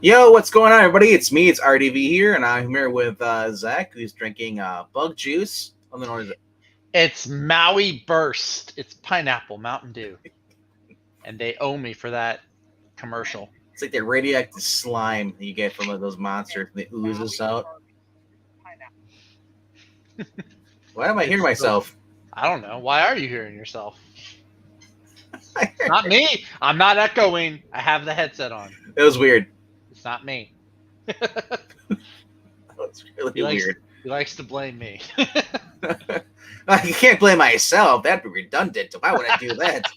Yo, what's going on, everybody? It's me, it's RDV here, and I'm here with Zach, who's drinking bug juice. I don't know what is it. It's Maui Burst. It's pineapple Mountain Dew. And they owe me for that commercial. It's like the radioactive slime that you get from those monsters that oozes out. Why am I hearing It's so, myself? I don't know. Why are you hearing yourself? Not me. I'm not echoing. I have the headset on. It was weird. It's not me. It's really He likes weird. he likes to blame me. I can't blame myself. That'd be redundant. Why would I do that?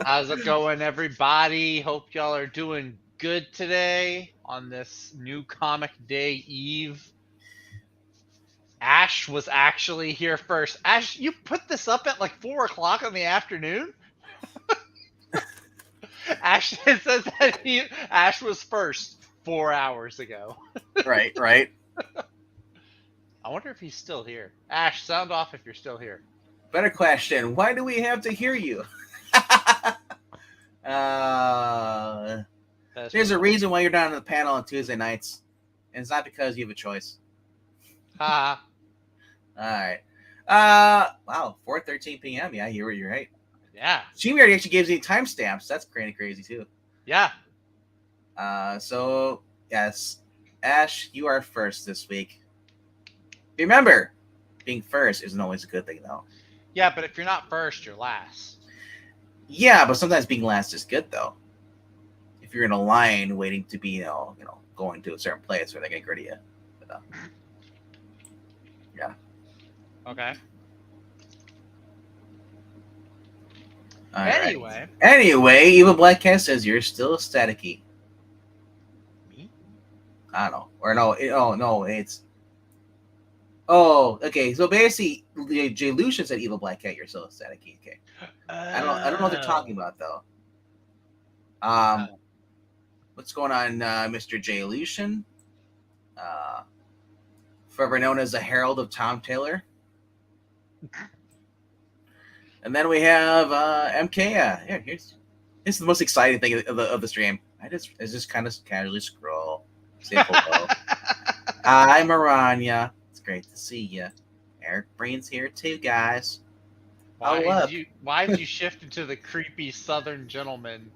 How's it going, everybody? Hope y'all are doing good today on this new comic day eve. Ash was actually here first. Ash, you put this up at like 4 o'clock in the afternoon? Ash it says that Ash was first 4 hours ago. Right. I wonder if he's still here. Ash, sound off if you're still here. Better question. Why do we have to hear you? There's a reason why you're not on the panel on Tuesday nights. And it's not because you have a choice. Ha. All right. Wow, 4:13 p.m. Yeah, you're right. Yeah. She already actually gives you timestamps. That's kind of crazy too. Yeah. So yes, Ash, you are first this week. Remember, being first isn't always a good thing though. Yeah, but if you're not first, you're last. Yeah, but sometimes being last is good though. If you're in a line waiting to be, going to a certain place where they get rid of you. But, yeah. Okay. All anyway. Right. Anyway, Evil Black Cat says you're still staticky. Me? I don't know. Or no, it's. Oh, okay. So basically, Jay Lucian said Evil Black Cat, you're still staticky. Okay. I don't know what they're talking about though. What's going on, Mr. Jay Lucian? Forever known as the Herald of Tom Taylor. And then we have MK. This is the most exciting thing of the stream. I just kind of casually scroll. Say hello. Hi, Maranya. It's great to see you. Eric Breen's here too, guys. Why did you shift into the creepy Southern gentleman?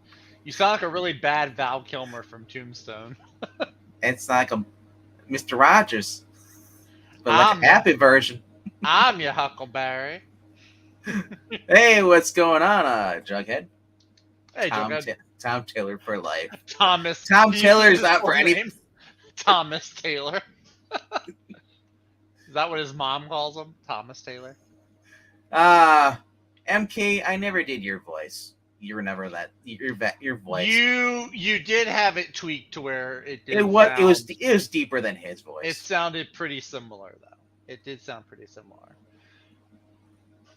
You sound like a really bad Val Kilmer from Tombstone. It's like a Mr. Rogers, but like a happy version. I'm your Huckleberry. Hey, what's going on, Jughead? Hey, Jughead. Tom Taylor for life. Tom Taylor's not for any. Thomas Taylor. Is that what his mom calls him? Thomas Taylor? MK, I never did your voice. You were never that. Your voice. You did have it tweaked to where it did. It was deeper than his voice. It sounded pretty similar though. It did sound pretty similar.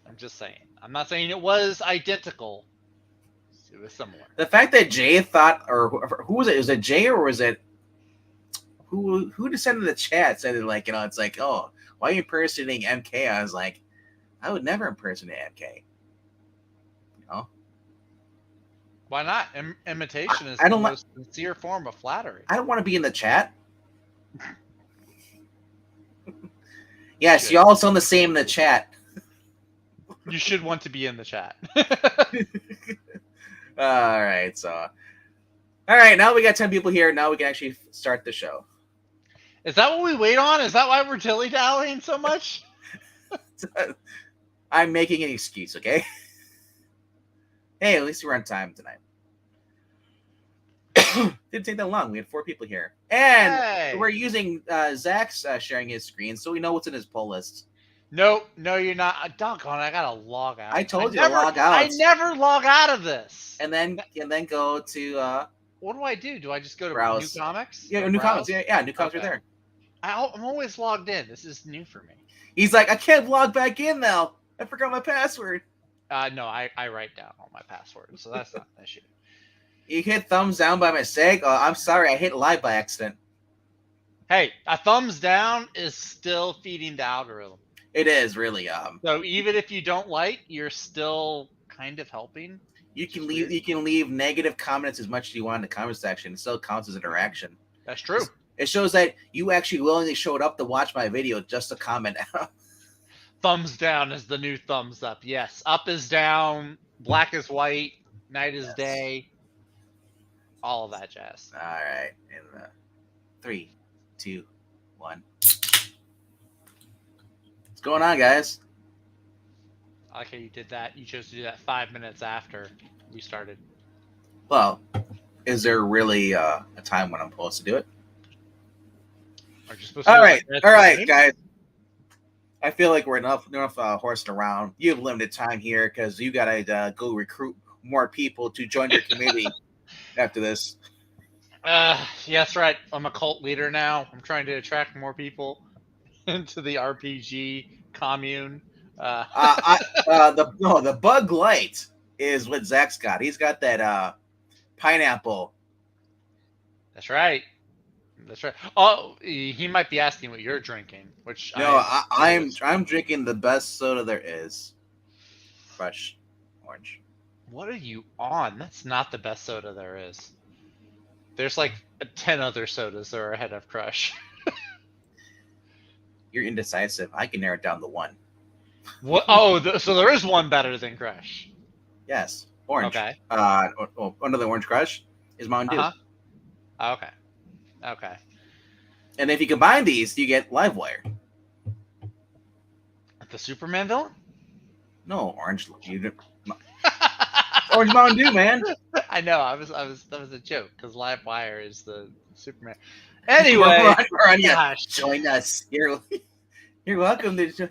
I'm just saying. I'm not saying it was identical. It was similar. The fact that Jay thought, or who was it? Was it Jay or was it who descended the chat said it like, it's like, oh, why are you impersonating MK? I was like, I would never impersonate MK. Why not? Imitation is the most sincere form of flattery. I don't want to be in the chat. Yes, you all sound the same in the chat. You should want to be in the chat. All right, so. All right, now we got 10 people here. Now we can actually start the show. Is that what we wait on? Is that why we're dilly-dallying so much? I'm making an excuse, okay? Hey, at least we're on time tonight. Didn't take that long. We had 4 people here. And we're using Zach's sharing his screen, so we know what's in his pull list. No, you're not. Doggone, I gotta log out. I told you to log out. I never log out of this. And then go to... what do I do? Do I just go to browse. New Comics? Yeah, New Comics. Yeah, New Comics are there. I'm always logged in. This is new for me. He's like, I can't log back in now. I forgot my password. No, I write down all my passwords, so that's not an issue. You hit thumbs down by mistake? Oh, I'm sorry, I hit live by accident. Hey, a thumbs down is still feeding the algorithm. It is really. So even if you don't like, you're still kind of helping. You can leave negative comments as much as you want in the comment section. It still counts as interaction. That's true. It shows that you actually willingly showed up to watch my video just to comment. Thumbs down is the new thumbs up. Yes, up is down, black is white, night is day, all of that jazz. All right, in 3, 2, 1. What's going on, guys? I like how you did that. You chose to do that 5 minutes after we started. Well, is there really a time when I'm supposed to do it? Aren't you supposed to All do right, it all right, guys. I feel like we're enough horsing around. You have limited time here because you gotta go recruit more people to join your committee after this. Yeah, that's right. I'm a cult leader now. I'm trying to attract more people into the RPG commune. The Bug Light is what Zach's got. He's got that pineapple. That's right. That's right. Oh, he might be asking what you're drinking, which I'm drinking the best soda there is. Fresh orange. What are you on? That's not the best soda there is. There's like 10 other sodas that are ahead of Crush. You're indecisive. I can narrow it down to one. What? Oh, so there is one better than Crush. Yes, orange. Okay. Under the Orange Crush is Mountain Dew. Okay. Okay. And if you combine these, you get Livewire. The Superman villain? No, Orange. Orange Mountain Dew, man. I know. That was a joke because Livewire is the Superman. Anyway, join us. You're welcome to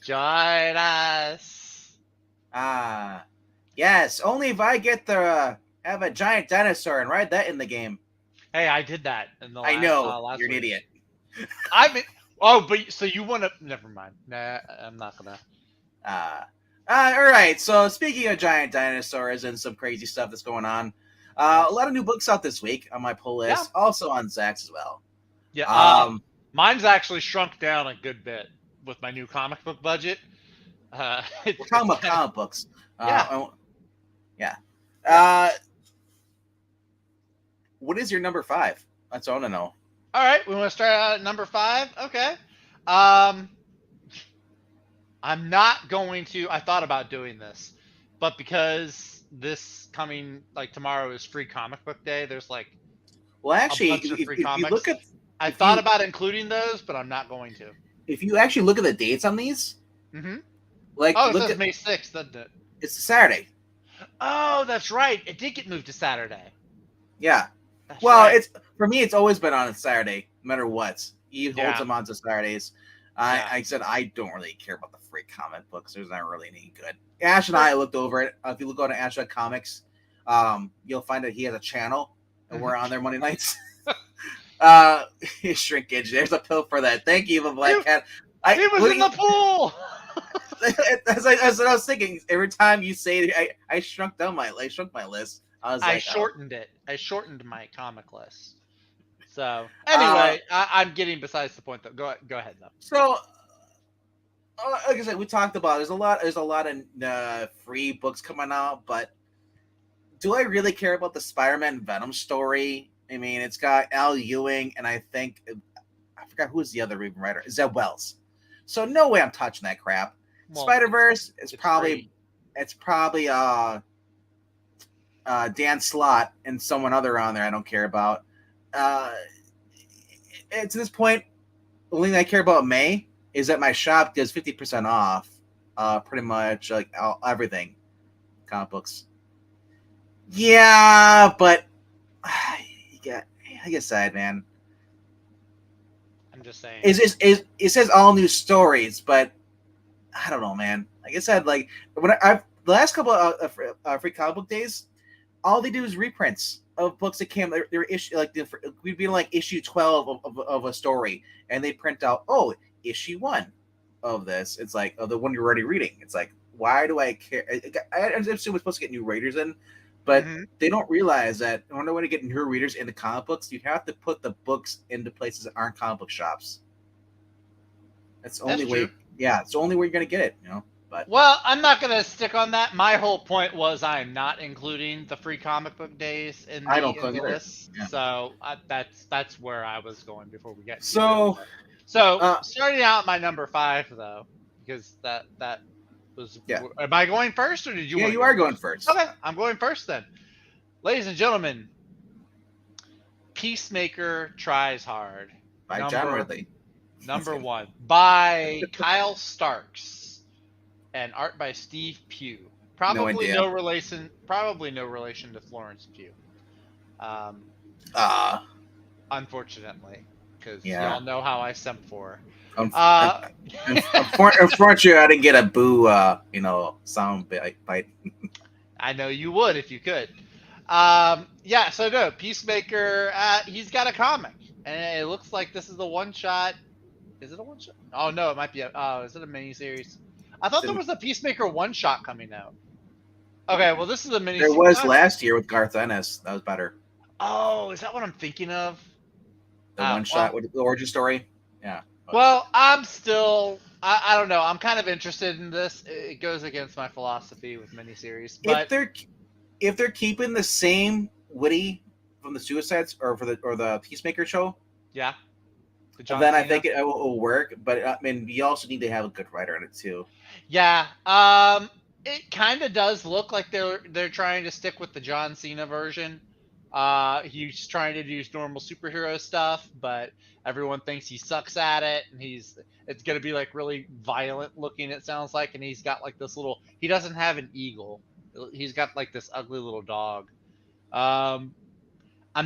join us. Yes. Only if I get to have a giant dinosaur and ride that in the game. Hey, I did that in the last. I know last you're week. an idiot. But so you want to? Never mind. Nah, I'm not gonna. All right. So speaking of giant dinosaurs and some crazy stuff that's going on, a lot of new books out this week on my pull list. Yeah. Also on Zach's as well. Yeah. Mine's actually shrunk down a good bit with my new comic book budget. We're talking about comic books. Yeah. What is your number 5? That's all I want to know. All right, we want to start out at number 5. Okay. I'm not going to. I thought about doing this, but because this coming like tomorrow is Free Comic Book Day, there's like actually, a bunch of free comics. You look at, I thought about including those, but I'm not going to. If you actually look at the dates on these, it look says May 6th, doesn't it? It's a Saturday. Oh, that's right. It did get moved to Saturday. Yeah. That's right. It's for me. It's always been on a Saturday, no matter what. He holds them on to Saturdays. I said I don't really care about the free comic books. There's not really any good. Ash and I looked over it. If you look on Ash Comics, you'll find that he has a channel, and we're on there Monday nights. Shrinkage. There's a pill for that. Thank you, the Black Cat. He was in the pool. That's what I was thinking. Every time you say I shrunk my list. I shortened it. I shortened my comic list. So anyway, I'm getting besides the point though. Go ahead though. So, like I said, we talked about there's a lot of free books coming out, but do I really care about the Spider-Man Venom story? I mean, it's got Al Ewing, and I forgot who's the other writer. Zeb Wells. So no way I'm touching that crap. Well, Spider-Verse is probably Dan Slott and someone other on there I don't care about. To this point, the only thing I care about May is that my shop does 50% off pretty much like everything. Comic books. Yeah, but I get sad, man. I'm just saying. It says all new stories, but I don't know, man. Like I said, like when the last couple of free comic book days, all they do is reprints of books that came. They're issue we'd be like issue 12 of a story, and they print out issue 1 of this. It's like the one you're already reading. It's like, why do I care? I assume we're supposed to get new readers in, but they don't realize that in order to get new readers into comic books, you have to put the books into places that aren't comic book shops. That's the only way. Yeah, it's the only way you're gonna get it. You know. But Well, I'm not gonna stick on that. My whole point was I'm not including the free comic book days in I don't the either. list, Yeah. so that's where I was going before we get to it. So, So uh, starting out my number 5 though, because that was. yeah, Am I going first or did you yeah, want to you go are going first? first. Okay, I'm going first then. Ladies and gentlemen, Peacemaker Tries Hard. By John Ridley. Number 1 by Kyle Starks and art by Steve Pugh. No Probably idea. no relation. Probably no relation to Florence Pugh. Unfortunately, because Yeah. y'all know how I simp for her. Unfortunately, I didn't get a boo, sound bite. I know you would if you could. Yeah, so no, Peacemaker, he's got a comic. And it looks like this is the one shot. Is it a one shot? Oh, no, it might be is it a miniseries? I thought there was a Peacemaker one shot coming out. Okay, well, this is a miniseries. There was last year with Garth Ennis. That was better. Oh, is that what I'm thinking of? The one shot with the origin story. Yeah. Well, I'm still. I don't know. I'm kind of interested in this. It goes against my philosophy with miniseries, but if they're keeping the same Woody from the Suicides or the Peacemaker show, yeah, then I think it will work. But I mean, you also need to have a good writer on it too. Yeah. It kind of does look like they're trying to stick with the John Cena version. He's trying to do normal superhero stuff, but everyone thinks he sucks at it, and it's gonna be like really violent looking. It sounds like, and he's got like this little. He doesn't have an eagle. He's got like this ugly little dog. I'm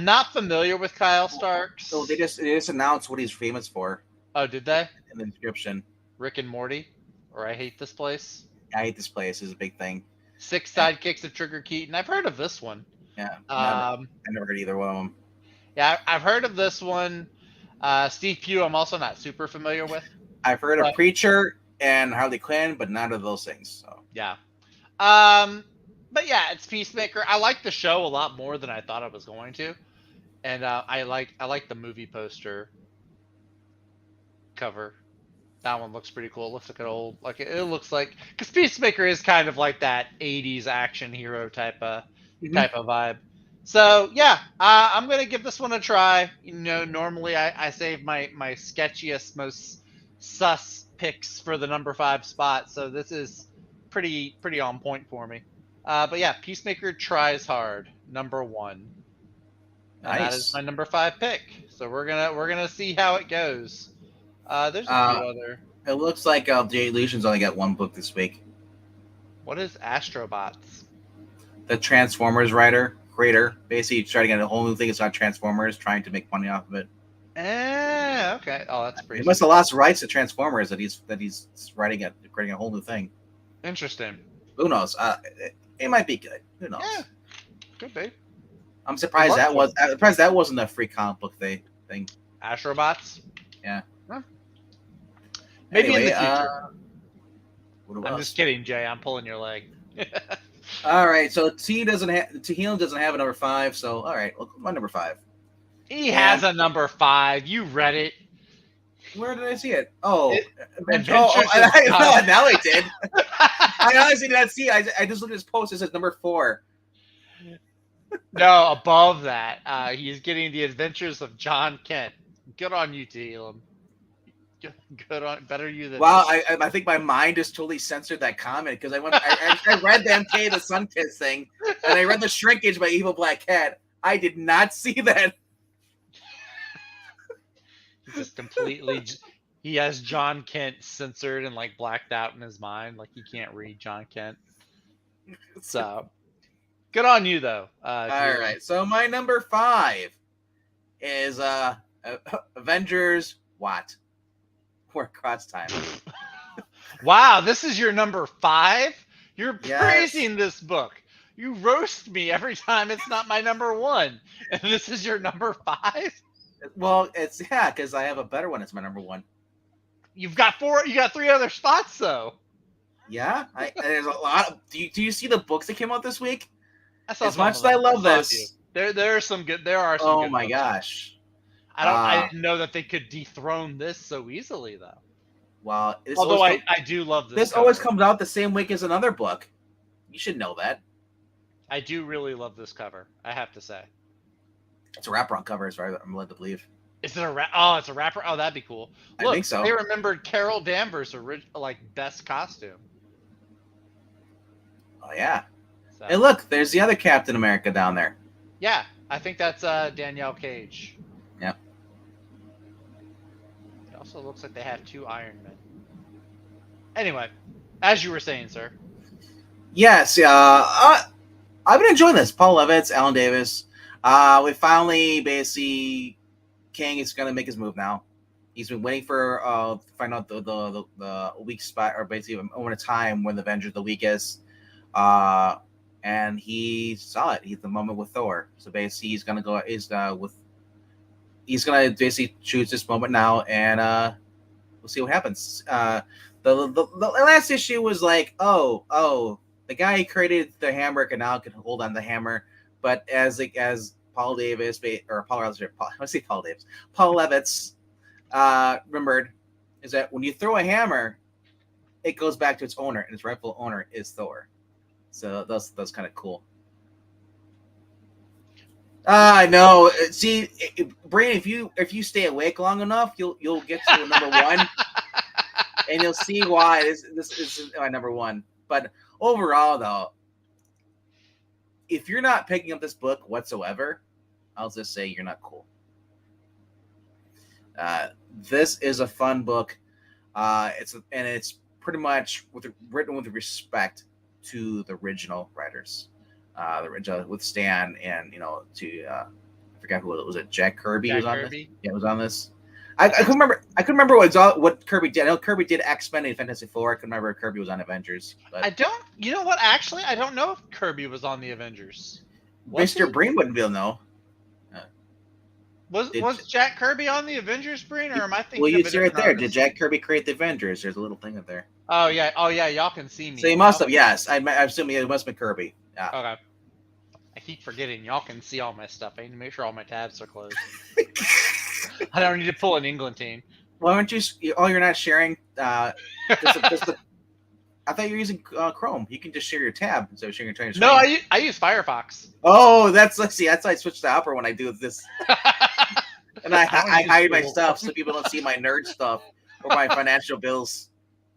not familiar with Kyle Starks. So they just announced what he's famous for. Oh, did they? In the description. Rick and Morty, or I Hate This Place. I Hate This Place is a big thing. 6 Sidekicks of Trigger Keaton. I've heard of this one. Yeah. I never heard either one of them. Yeah, I've heard of this one. Steve Pugh, I'm also not super familiar with. I've heard of Preacher and Harley Quinn, but none of those things. So. Yeah. But yeah, it's Peacemaker. I like the show a lot more than I thought I was going to, and I like the movie poster cover. That one looks pretty cool. It looks like an old, it looks like, because Peacemaker is kind of like that '80s action hero type of vibe. So yeah, I'm gonna give this one a try. Normally I save my sketchiest, most sus picks for the number 5 spot. So this is pretty on point for me. But yeah, Peacemaker Tries Hard, number 1. And that is my number 5 pick. So we're gonna see how it goes. There's a few other. It looks like Jay Illusion's only got one book this week. What is Astrobots? The Transformers creator, basically trying to get a whole new thing. It's not Transformers, trying to make money off of it. Okay. Oh, that's pretty. He must have lost rights to Transformers that he's creating a whole new thing. Interesting. Who knows? It might be good. Who knows? Yeah, could be. I'm surprised that wasn't a free comic book thing. Astrobots. Yeah. Huh. Maybe anyway, in the future. I'm else? just kidding, Jay. I'm pulling your leg. All right. So Tehillim doesn't have a number 5. So all right, well, my number 5. He has a number 5. You read it. Where did I see it? Oh, Adventures no, now I did. of I honestly did not see it. I just looked at his post. It says number 4. No, above that, he's getting the Adventures of John Kent. Good on you, Tehillim. Good on, better you than. Wow, I think my mind just totally censored that comment because I read the MK the Sun Kiss thing, and I read the Shrinkage by Evil Black Cat. I did not see that. He just completely. He has John Kent censored and like blacked out in his mind, like he can't read John Kent. So, good on you though. All right, so my number 5 is Avengers. What? War Across Time. Wow, this is your number 5? You're Yes. praising this book. You roast me every time it's not my number 1, and this is your number 5. Well, it's because I have a better one. It's my number 1. You've got 4. You got 3 other spots though. Yeah, there's a lot. Do you see the books that came out this week? I saw As some much of as I them. love saw a this, few. There are some good. There are some. oh good my books. gosh. I didn't know that they could dethrone this so easily though. Well, Although I do love this. This cover. always comes out the same week as another book. You should know that. I do really love this cover. I have to say. It's a wraparound cover, as far as I'm led to believe. Is it a Oh, it's a wrapper. Oh, that'd be cool. Look, I think so. They remembered Carol Danvers' best costume. Oh yeah. So, And look, there's the other Captain America down there. yeah, I think that's Danielle Cage. Yep. It also looks like they have 2 Iron Men. Anyway, as you were saying, sir. Yes. I've been enjoying this. Paul Levitz, Alan Davis. We finally basically King is gonna make his move now. He's been waiting for to find out the weak spot, or basically over a time when the Avengers the weakest. And he saw it. He's the moment with Thor. So basically, he's gonna basically choose this moment now, and we'll see what happens. The last issue was like, oh, the guy who created the hammer can now hold on the hammer, but as Paul Davis Paul Levitz remembered is that when you throw a hammer, it goes back to its owner, and its rightful owner is Thor. So that's kind of cool. I know. See, Brain, if you stay awake long enough, you'll get to number 1, and you'll see why this is my number 1. But overall, though, if you're not picking up this book whatsoever, I'll just say you're not cool. This is a fun book. It's pretty much written with respect to the original writers, with Stan and I forgot who it was. It Jack Kirby Jack was on Kirby? this. Yeah, was on this. I couldn't remember what Kirby did. I know Kirby did X-Men and Fantastic Four. I couldn't remember if Kirby was on Avengers. But I don't. You know what? Actually, I don't know if Kirby was on the Avengers. Mr. Breen wouldn't be able to know. Was Jack Kirby on the Avengers, Breen, or am I thinking? Well, you of a see right different there. artist? Did Jack Kirby create the Avengers? There's a little thing up there. Oh yeah. Y'all can see me. So he must have. Yes, I'm assuming it must have been Kirby. Yeah. Okay. I keep forgetting. Y'all can see all my stuff. I need to make sure all my tabs are closed. I don't need to pull an England team. Why aren't you? Oh, you're not sharing. I thought you were using Chrome. You can just share your tab instead of sharing your train. No, I use Firefox. Oh, that's why I switched to Opera when I do this, and I hide my stuff so people don't see my nerd stuff or my financial bills.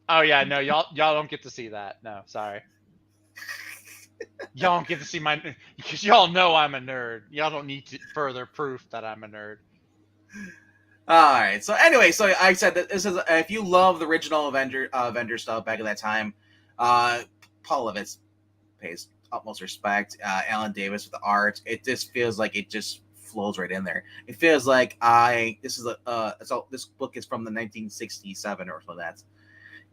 Oh yeah, no, y'all don't get to see that. No, sorry. Y'all don't get to see because y'all know I'm a nerd. Y'all don't need further proof that I'm a nerd. All right. So anyway, so I said that this is if you love the original Avenger stuff back at that time, Paul Levitz pays utmost respect. Alan Davis with the art, it just feels like it just flows right in there. It feels like this book is from the 1967 or so that,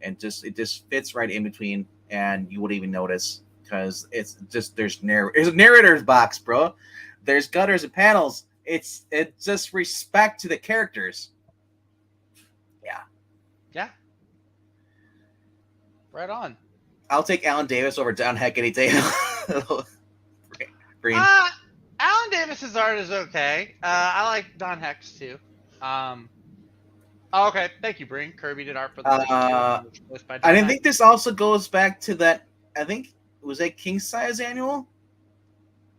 and it just fits right in between, and you wouldn't even notice because it's just there's a narrator's box, bro. There's gutters and panels. It's just respect to the characters. Yeah. Right on. I'll take Alan Davis over Don Heck any day. Green. Alan Davis's art is okay. I like Don Heck's too. Okay. Thank you, Breen. Kirby did art for the I think this also goes back to that. I think was that King Size Annual.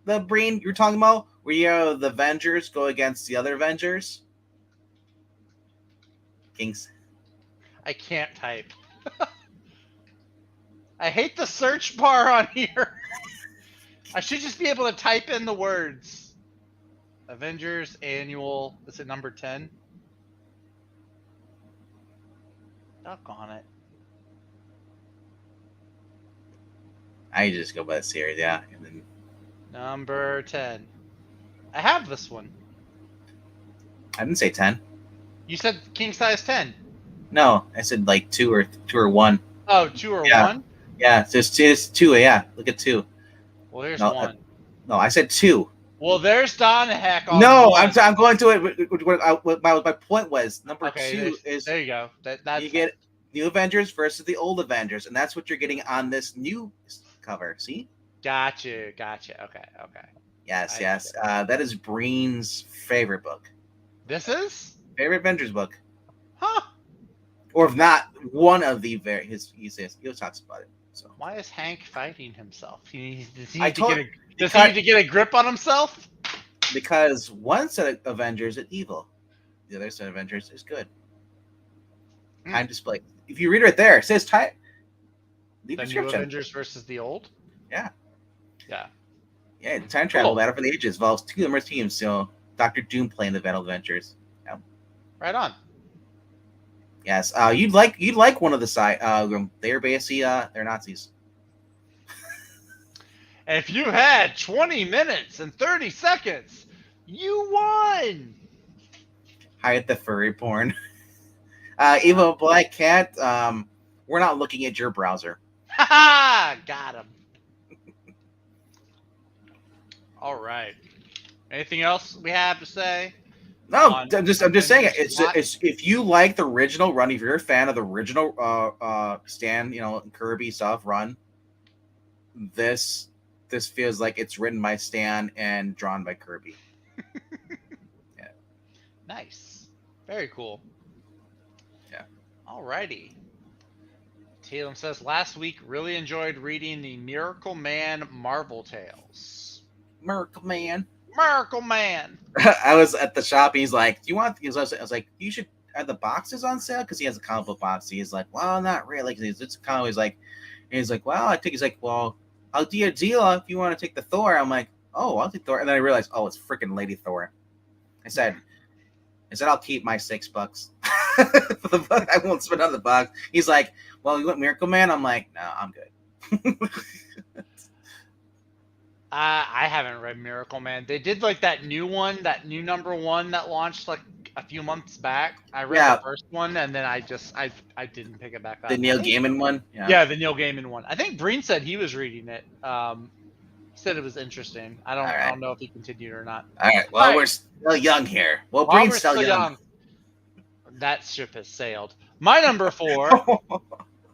The Breen you're talking about, where the Avengers go against the other Avengers. Kings. I can't type. I hate the search bar on here. I should just be able to type in the words. Avengers Annual. Is it number 10? Duck on it. I just go by the series, yeah. And then Number 10. I have this one. I didn't say 10. You said king size 10. No, I said like 2 or 1. Oh, 2 or Yeah. 1? Yeah, so it's 2. Yeah, look at 2. Well, there's No, 1. No, I said 2. Well, there's Don Heck on No, one. I'm going to it. What my point was number 2 is there you go. That's you get New Avengers versus the old Avengers, and that's what you're getting on this new cover. See? Gotcha. Okay. Yes. That is Breen's favorite book. This is? Favorite Avengers book. Huh. or if not one of the very he talks about it. So Why is Hank fighting himself? Does he I need to told does he because need to get a grip on himself? because one set of Avengers is evil, the other set of Avengers is good. Time display. If you read right there, it says time. The The new description. Avengers versus the old? Yeah. Yeah. Yeah, time travel Cool. battle for the ages involves two numerous teams. So Doctor Doom playing the Battle Avengers. Yeah. Right on. Yes. You'd like one of the side. They're basically they're Nazis. If you had 20 minutes and 30 seconds, you won. Hide the furry porn. Evil Black Cat. We're not looking at your browser. Ha! Got him. All right. Anything else we have to say? No, I'm just saying it. It's if you like the original run, if you're a fan of the original Stan, Kirby stuff run, this feels like it's written by Stan and drawn by Kirby. Yeah. Nice. Very cool. Yeah. Alrighty. Talem says, last week really enjoyed reading the Miracle Man Marvel Tales. Miracle Man. Miracle Man. I was at the shop. And he's like, "Do you want?" I was like, "You should have the boxes on sale," because he has a comic book box. He's like, "Well, not really." It's kind of he's like, "Well, I think." He's like, "Well, I'll do a deal if you want to take the Thor." I'm like, "Oh, I'll take Thor," and then I realized, "Oh, it's freaking Lady Thor." I said, "I'll keep my $6 for the book. I won't spend on the box." He's like, "Well, you want Miracle Man?" I'm like, "No, I'm good." I haven't read Miracle Man. They did like that new one, that new #1 that launched like a few months back. I read the first one and then I didn't pick it back up. The Neil Gaiman one? Yeah, the Neil Gaiman one. I think Breen said he was reading it. Said it was interesting. I don't know if he continued or not. All right. Well, we're still young here. Well, Breen's still young. That ship has sailed. My number 4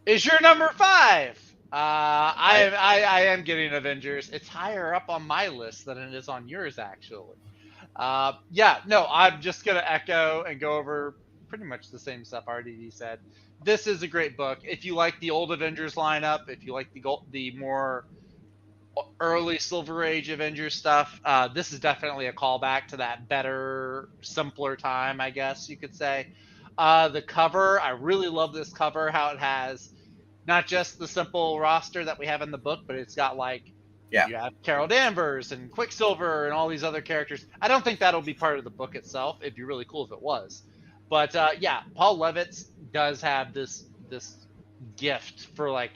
is your number 5. I am getting Avengers. It's higher up on my list than it is on yours, actually. I'm just gonna echo and go over pretty much the same stuff RDD said. This is a great book. If you like the old Avengers lineup, if you like the more early Silver Age Avengers stuff, this is definitely a callback to that better, simpler time, I guess you could say. The cover, I really love this cover, how it has not just the simple roster that we have in the book, but it's got you have Carol Danvers and Quicksilver and all these other characters. I don't think that'll be part of the book itself. It'd be really cool if it was. But Paul Levitz does have this gift for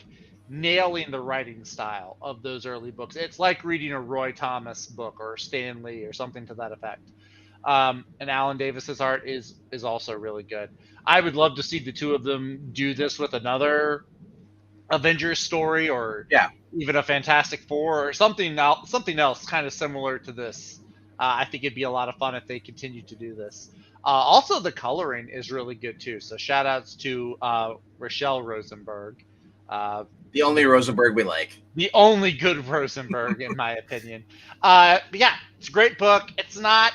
nailing the writing style of those early books. It's like reading a Roy Thomas book or Stan Lee or something to that effect. And Alan Davis's art is also really good. I would love to see the two of them do this with another Avengers story, or even a Fantastic Four or something else kind of similar to this. I think it'd be a lot of fun if they continue to do this. Also, the coloring is really good too. So shout outs to Rochelle Rosenberg. The only Rosenberg we like. The only good Rosenberg, in my opinion. It's a great book. It's not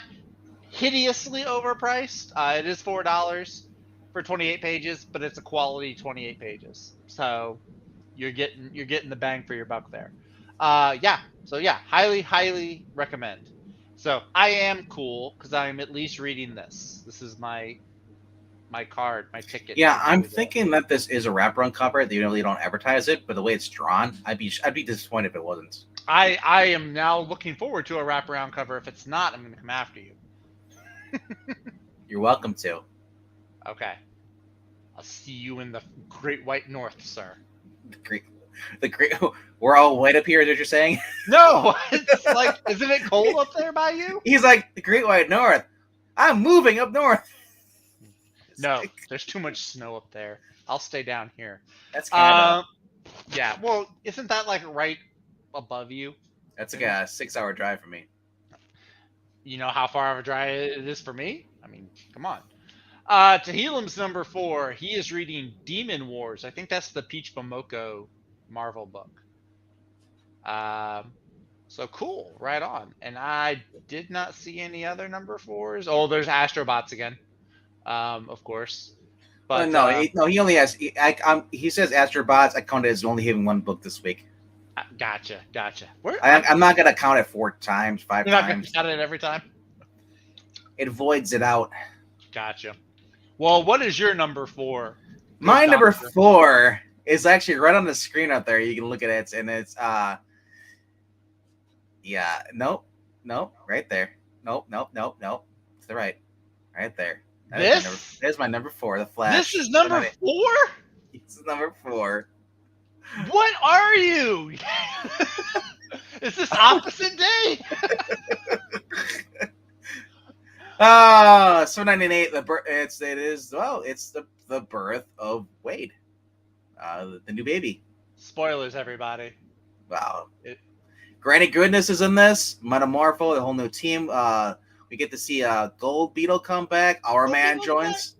hideously overpriced. It is $4 for 28 pages, but it's a quality 28 pages. So you're getting the bang for your buck there. Highly recommend. So I am cool because I'm at least reading this. This is my card, my ticket. Yeah, I'm thinking that this is a wraparound cover. They really don't advertise it, but the way it's drawn, I'd be disappointed if it wasn't. I am now looking forward to a wraparound cover. If it's not, I'm going to come after you. You're welcome to. Okay. I'll see you in the Great White North, sir. The great. We're all white up here. Is what you're saying? No, it's isn't it cold up there by you? He's like the Great White North. I'm moving up north. No, there's too much snow up there. I'll stay down here. That's Canada. Yeah. Well, isn't that right above you? That's like a 6-hour drive for me. You know how far of a drive it is for me? I mean, come on. Tahilim's number 4. He is reading Demon Wars. I think that's the Peach Momoko Marvel book. So cool, right on. And I did not see any other number 4s. Oh, there's Astrobots again, of course. But no, he only has. He says Astrobots. I counted as only having one book this week. Gotcha. I'm not gonna count it 4 times, 5 You're not going times. to count it every time? It voids it out. Gotcha. Well, what is your number 4? My Good number doctor. 4 is actually right on the screen up there. You can look at it, and it's yeah, nope, right there. Nope. To the right there. There's my number 4, The Flash. This is number 4? This is number 4. What are you? Is this opposite day? 798. It's the birth of Wade, the new baby. Spoilers, everybody. Wow. Granny Goodness is in this. Metamorpho, the whole new team. We get to see Gold Beetle come back. Our Man joins.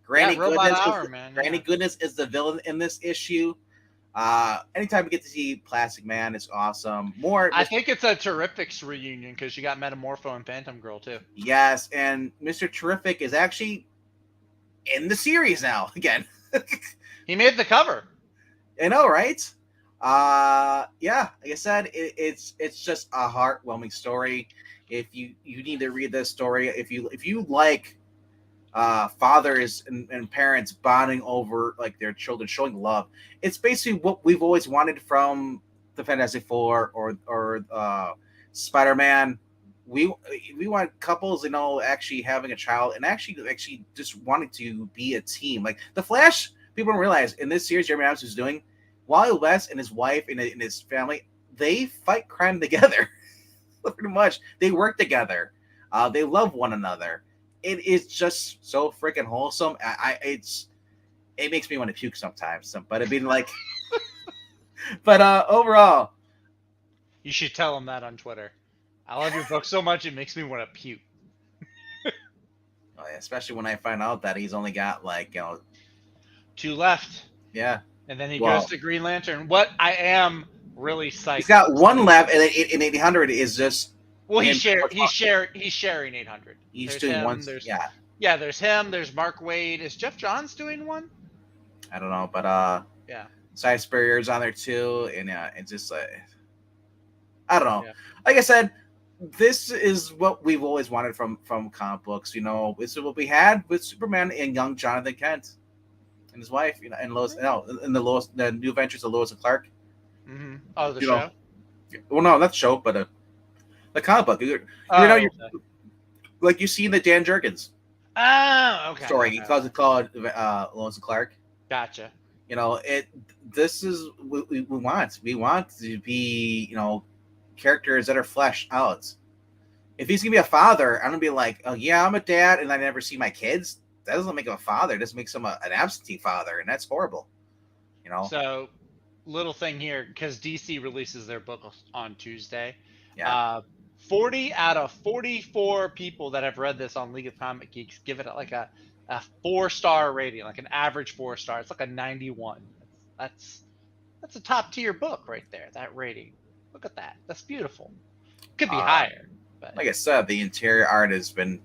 Granny Goodness is the villain in this issue. Anytime we get to see Plastic Man, it's awesome. I think it's a Terrifics reunion because you got Metamorpho and Phantom Girl too. Yes, and Mr. Terrific is actually in the series now again. He made the cover. I know, right? Yeah, like I said, it's just a heartwarming story. If you need to read this story, if you like fathers and parents bonding over like their children, showing love, it's basically what we've always wanted from the Fantastic Four or Spider-Man. We want couples, actually having a child and actually just wanting to be a team. Like the Flash, people don't realize in this series, Jeremy Adams is doing. Wally West and his wife and his family, they fight crime together. Pretty much, they work together. They love one another. It is just so freaking wholesome. It makes me want to puke sometimes. But I mean, like, but overall, you should tell him that on Twitter. I love your book so much it makes me want to puke. Especially when I find out that he's only got 2 left. Yeah. And then he goes to Green Lantern. What I am really psyched. He's got 1 left, and 800 is just. Well, he's sharing 800. He's doing one. Yeah, there's him. There's Mark Waid. Is Jeff Johns doing one? I don't know, but yeah. Cy Spurrier's on there too, and it's just I don't know. Yeah. Like I said, this is what we've always wanted from comic books. This is what we had with Superman and young Jonathan Kent. And his wife, and Lois. No, in the New Adventures of Lois and Clark. Mm-hmm. Oh, the show. Well, no, not the show, but the comic book. Like you see in the Dan Jurgens. Oh, okay. Story. He calls it called Lois and Clark. Gotcha. This is what we want. We want to be, characters that are fleshed out. If he's gonna be a father, I'm gonna be like, oh yeah, I'm a dad, and I never see my kids. That doesn't make him a father. It just makes him an absentee father, and that's horrible. So, little thing here, because DC releases their book on Tuesday. Yeah. 40 out of 44 people that have read this on League of Comic Geeks give it like a 4-star rating, like an average 4-star. It's like a 91. That's a top tier book right there. That rating. Look at that. That's beautiful. Could be higher. But like I said, the interior art has been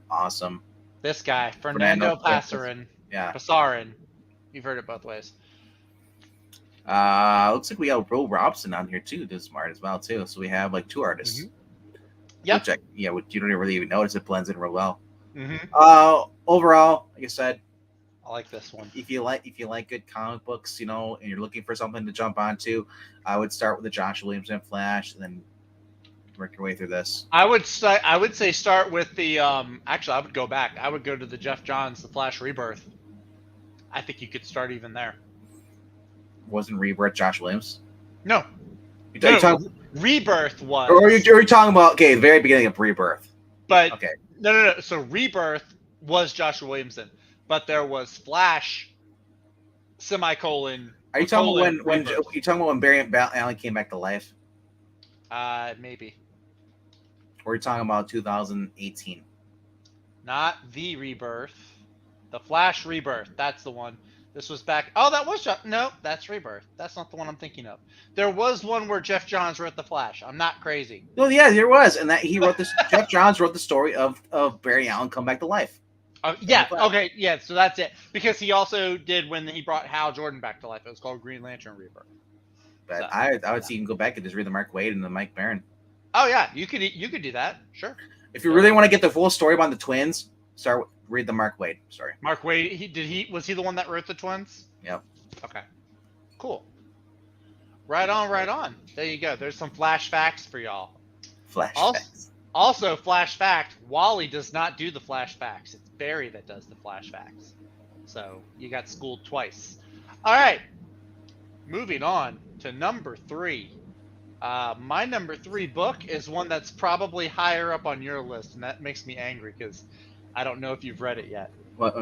awesome. This guy, Fernando Pasarin. Yeah. Pasarin. You've heard it both ways. Looks like we have Will Robson on here too. This art as well too. So we have 2 artists. Mm-hmm. Yep. Which you don't really even notice. It blends in real well. Mm-hmm. Overall, like I said, I like this one. If you like good comic books, and you're looking for something to jump onto, I would start with the Josh Williamson Flash, and then work your way through this. I would say start with the actually I would go back. I would go to the Jeff Johns The Flash Rebirth. I think you could start even there. Wasn't Rebirth Josh Williams? No. Rebirth was. Or are you talking about the very beginning of Rebirth? But okay. No. So Rebirth was Joshua Williamson, but there was Flash. Semicolon. Are you talking when Barry Allen came back to life? Maybe. Or are you talking about 2018? Not the Rebirth. The Flash Rebirth. That's the one. This was back. Oh, that was no. That's Rebirth. That's not the one I'm thinking of. There was one where Jeff Johns wrote the Flash. I'm not crazy. Well, yeah, there was, and that he wrote this. Jeff Johns wrote the story of Barry Allen come back to life. Yeah. Flash. Okay. Yeah. So that's it. Because he also did when he brought Hal Jordan back to life. It was called Green Lantern Rebirth. But So. I would see you can go back and just read the Mark Waid and the Mike Baron. Oh yeah, you could do that. Sure. If you really want to get the full story about the twins, read the Mark Waid story. Mark Waid. Was he the one that wrote the twins? Yep. Okay. Cool. Right on. Right on. There you go. There's some flash facts for y'all. Flashbacks. Also, flash fact: Wally does not do the flash facts. It's Barry that does the flash facts. So you got schooled twice. All right. Moving on to number 3. My number 3 book is one that's probably higher up on your list, and that makes me angry because I don't know if you've read it yet. What?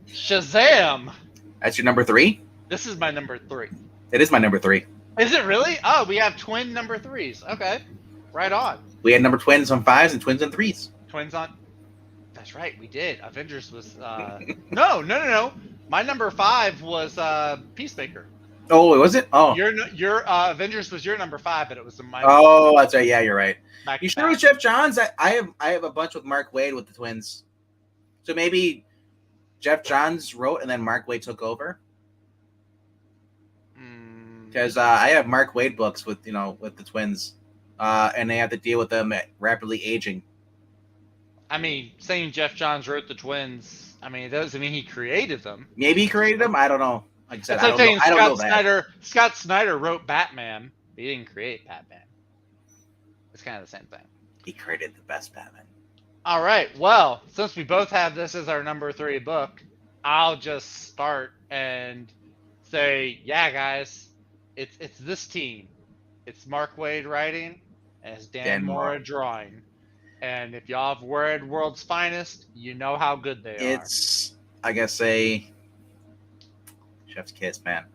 Shazam! That's your number 3? This is my number 3. It is my number 3. Is it really? Oh, we have twin number 3s. Okay. Right on. We had number twins on 5s and twins on 3s. Twins on... That's right, we did. Avengers was... No. My number 5 was Peacemaker. Oh, was it? Oh. Your Avengers was your number 5, but it was my. Oh, that's right. Yeah, you're right. Back You to sure it was back. Jeff Johns? I have a bunch with Mark Waid with the twins. So maybe Jeff Johns wrote and then Mark Waid took over. Because I have Mark Waid books with the twins, and they have to deal with them rapidly aging. I mean, saying Jeff Johns wrote the twins. I mean, it doesn't mean he created them. Maybe he created them. I don't know. Like I said, It's like saying I don't know that. Scott Snyder wrote Batman. But he didn't create Batman. It's kind of the same thing. He created the best Batman. All right. Well, since we both have this as our number 3 book, I'll just start and say, yeah, guys, it's this team. It's Mark Waid writing, and it's Dan Mora drawing. And if y'all have read World's Finest, you know how good they are. It's, I guess, a chef's kiss, man.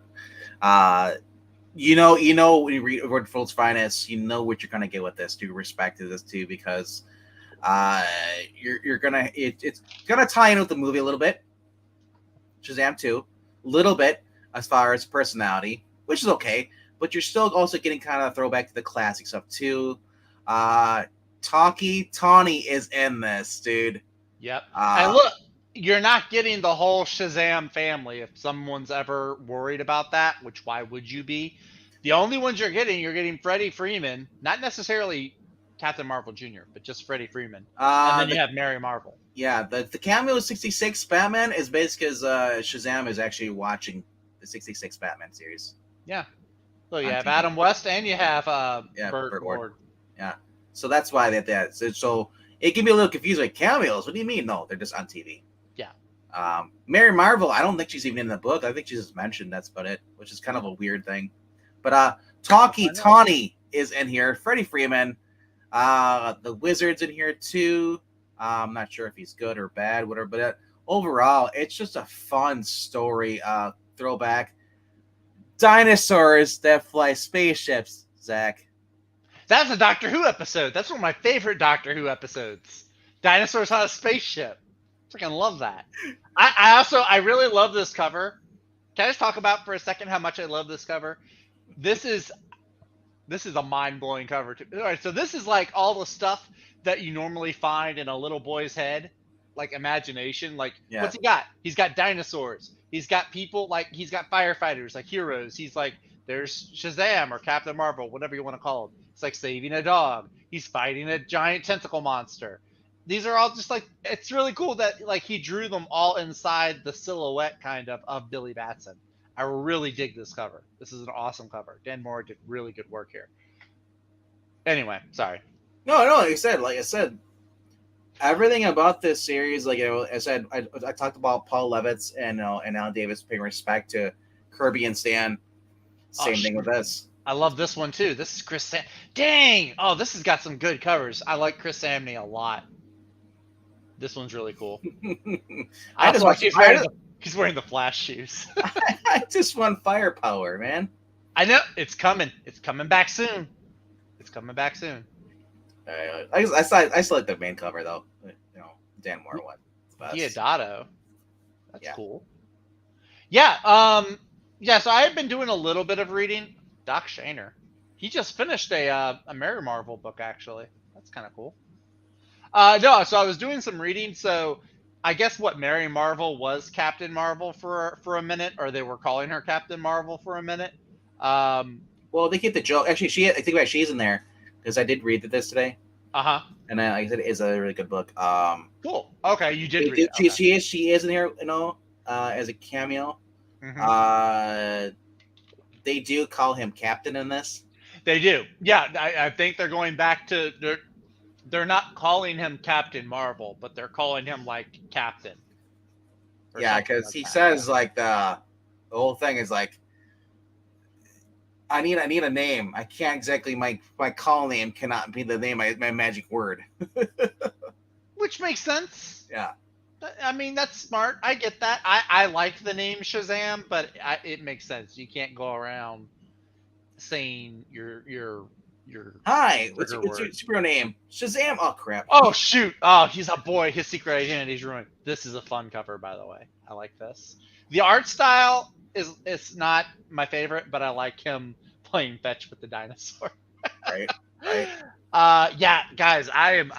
You know when you read World's Finest, you know what you're gonna get with this. Due respect to this too, because it's gonna tie in with the movie a little bit. Shazam 2, a little bit as far as personality, which is okay, but you're still also getting kind of a throwback to the classic stuff too. Tawny is in this, dude. Yep. And look, you're not getting the whole Shazam family if someone's ever worried about that, which why would you be? The only ones you're getting Freddie Freeman, not necessarily Captain Marvel Jr., but just Freddie Freeman. And then you have Mary Marvel. Yeah, the cameo of 66 Batman is basically because Shazam is actually watching the 66 Batman series. Yeah. So you have Adam West and you have Burt Ward. Yeah. So that's why they have that. So it can be a little confusing. Like, cameos? What do you mean? No, they're just on TV. Yeah. Mary Marvel, I don't think she's even in the book. I think she's just mentioned. That's about it, which is kind of a weird thing. But Tawny is in here. Freddie Freeman. The Wizard's in here too. I'm not sure if he's good or bad, whatever. But overall, it's just a fun story. Throwback. Dinosaurs that fly spaceships, Zach. That's a Doctor Who episode. That's one of my favorite Doctor Who episodes. Dinosaurs on a spaceship. Freaking love that. I really love this cover. Can I just talk about for a second how much I love this cover? This is a mind-blowing cover too. All right, so this is like all the stuff that you normally find in a little boy's head, like imagination. Like, what's he got? He's got dinosaurs. He's got people, like he's got firefighters, like heroes. He's like, there's Shazam or Captain Marvel, whatever you want to call him. It's like saving a dog. He's fighting a giant tentacle monster. These are all just like, it's really cool that like he drew them all inside the silhouette kind of Billy Batson. I really dig this cover. This is an awesome cover. Dan Mora did really good work here. Anyway, sorry. No, like I said, everything about this series, like I said, I talked about Paul Levitz and Alan Davis paying respect to Kirby and Stan. Same thing with this. I love this one too. This is Chris Sam. Dang! Oh, this has got some good covers. I like Chris Samney a lot. This one's really cool. He's wearing the Flash shoes. I just want firepower, man. I know it's coming. It's coming back soon. I still like the main cover though. Dan Mora one. Diodato. That's cool. Yeah. Yeah. So I've been doing a little bit of reading. Doc Shaner. He just finished a Mary Marvel book actually. That's kind of cool. No, so I was doing some reading. So I guess what Mary Marvel was Captain Marvel for a minute, or they were calling her Captain Marvel for a minute. Well, they keep the joke. Actually, I think about she's in there because I did read this today, Uh-huh. and like I said, it is a really good book. Cool. Okay, you did read it. She, Okay. she is in here, as a cameo. Mhm. They do call him Captain in this. They do. Yeah, I think they're going back to they're not calling him Captain Marvel, but they're calling him like Captain. Yeah, because he says like the whole thing is like, I need a name. I can't exactly my call name cannot be the name my magic word. Which makes sense. Yeah. I mean, that's smart. I get that. I like the name Shazam, but it makes sense. You can't go around saying your Hi, what's your word. superhero name? Shazam. Oh crap. Oh shoot! Oh, he's a boy. His secret identity's ruined. This is a fun cover, by the way. I like this. The art style is not my favorite, but I like him playing fetch with the dinosaur. Right. Right. Yeah, guys, I am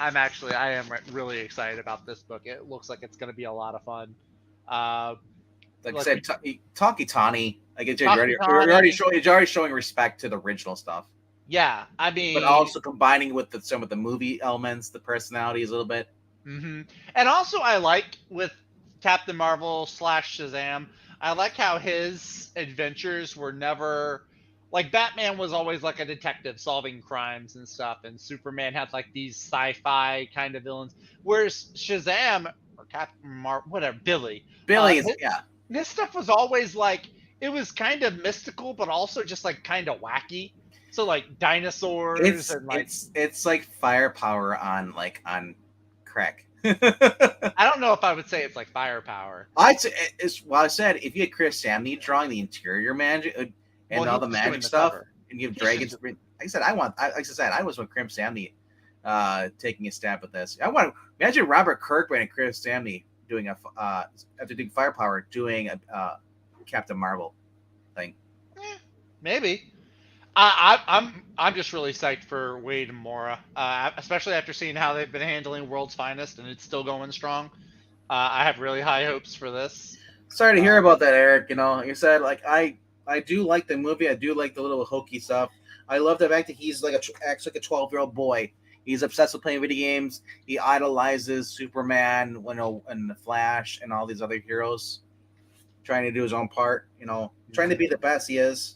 really excited about this book. It looks like it's going to be a lot of fun. Like I said, Talkie Tawny. Like it's Talkie already showing respect to the original stuff. Yeah, I mean, but also combining with some of the movie elements, the personalities a little bit. Mm-hmm. And also, I like with Captain Marvel / Shazam, I like how his adventures were never like Batman was always like a detective solving crimes and stuff, and Superman had like these sci-fi kind of villains. Whereas Shazam or Captain Marvel, whatever, Billy, his stuff was always like it was kind of mystical, but also just like kind of wacky. So like dinosaurs and like it's like firepower on crack. I don't know if I would say it's like firepower. I said if you had Chris Samney drawing the interior magic and all the magic stuff, and you have dragons. Like I said, I was with Chris Samney taking a stab at this. Imagine Robert Kirkman and Chris Samney doing after doing firepower doing a Captain Marvel thing. Maybe. I'm just really psyched for Wade and Mora, especially after seeing how they've been handling World's Finest and it's still going strong. I have really high hopes for this. Sorry to hear about that, Eric. You said like I do like the movie. I do like the little hokey stuff. I love the fact that he's acts like a 12-year-old boy. He's obsessed with playing video games. He idolizes Superman, and the Flash, and all these other heroes, trying to do his own part. Trying to be the best he is.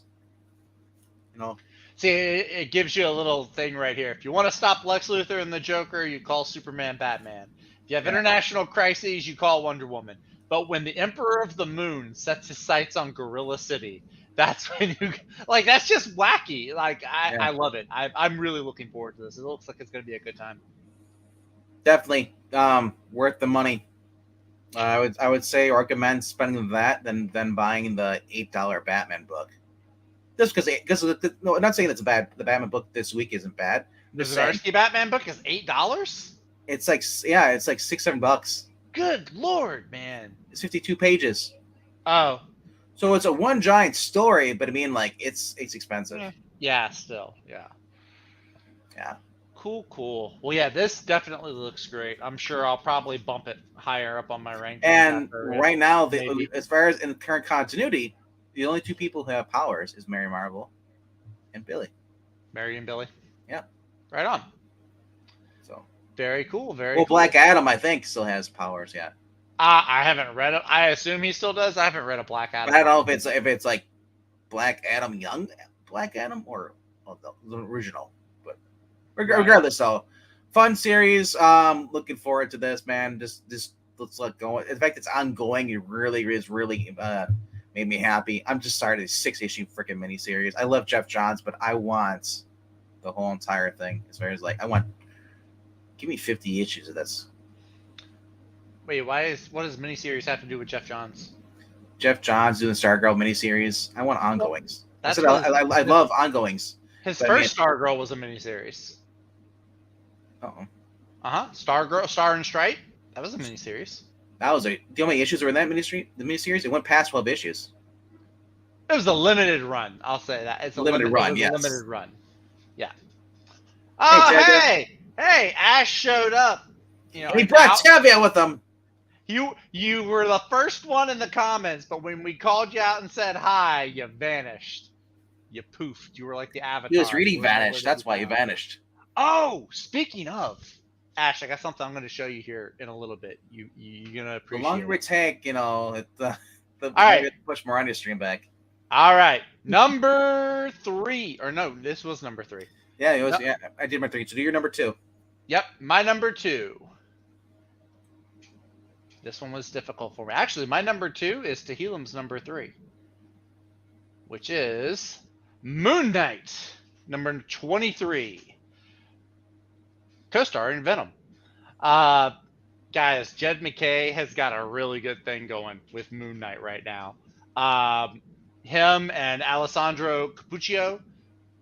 See, it gives you a little thing right here. If you want to stop Lex Luthor and the Joker, you call Superman Batman. If you have international crises, you call Wonder Woman. But when the Emperor of the Moon sets his sights on Gorilla City, that's when you that's just wacky. I love it. I'm really looking forward to this. It looks like it's going to be a good time. Definitely worth the money. I would say recommend spending that than buying the $8 Batman book. Just because no, I'm not saying it's bad. The Batman book this week isn't bad. The Zdarsky Batman book is $8. It's like $6-7. Good Lord, man! It's 52 pages. Oh, so it's a one giant story, but I mean, it's expensive. Yeah, still, yeah. Cool. Well, yeah, this definitely looks great. I'm sure I'll probably bump it higher up on my rankings. And right now, as far as in the current continuity, the only two people who have powers is Mary Marvel and Billy. Mary and Billy. Yeah. Right on. So very cool. Well, Black Adam, I think, still has powers. Yeah. I haven't read it. I assume he still does. I haven't read a Black Adam. I don't know if it's like Black Adam, young Black Adam, or the original. But regardless, though, fun series. Looking forward to this, man. Just let's let go. In fact, it's ongoing. It really made me happy. I'm just started a 6-issue freaking miniseries. I love Jeff Johns, but I want the whole entire thing. As far as give me 50 issues of this. Wait, what does miniseries have to do with Jeff Johns? Jeff Johns doing the Stargirl miniseries. I want ongoings. I love ongoings. His first Stargirl was a miniseries. Stargirl, Star and Stripe. That was a miniseries. That was the only issues were in that miniseries. It went past 12 issues. It was a limited run. I'll say that. It's a limited run. Yes. A limited run. Yeah. Oh, hey, Ash showed up. He brought Tevye with him. You were the first one in the comments, but when we called you out and said hi, you vanished. You poofed. You were like the Avatar. He was You reading were nowhere vanished. to That's be why he found. vanished. Oh, speaking of, Ash, I got something I'm going to show you here in a little bit. You're going to The appreciate longer we it. take, the All more right. we have to push more on your stream back. All right. Number 3. Or no, this was number 3. Yeah, it was. No. Yeah, I did my 3. So do your number 2. Yep, my number 2. This one was difficult for me. Actually, my number 2 is Tahilim's number 3, which is Moon Knight, number 23. Co-starring Venom. Guys, Jed MacKay has got a really good thing going with Moon Knight right now. Him and Alessandro Capuccio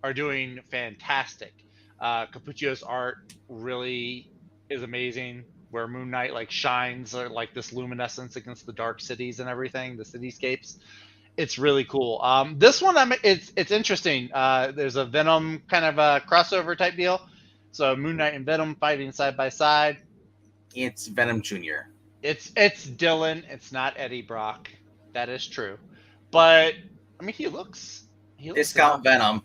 are doing fantastic. Capuccio's art really is amazing, where Moon Knight like shines like this luminescence against the dark cities and everything, the cityscapes. It's really cool. This one, it's interesting. There's a Venom kind of a crossover type deal. So Moon Knight and Venom fighting side by side. It's Venom Jr. It's Dylan. It's not Eddie Brock. That is true. But I mean, he looks Discount Venom.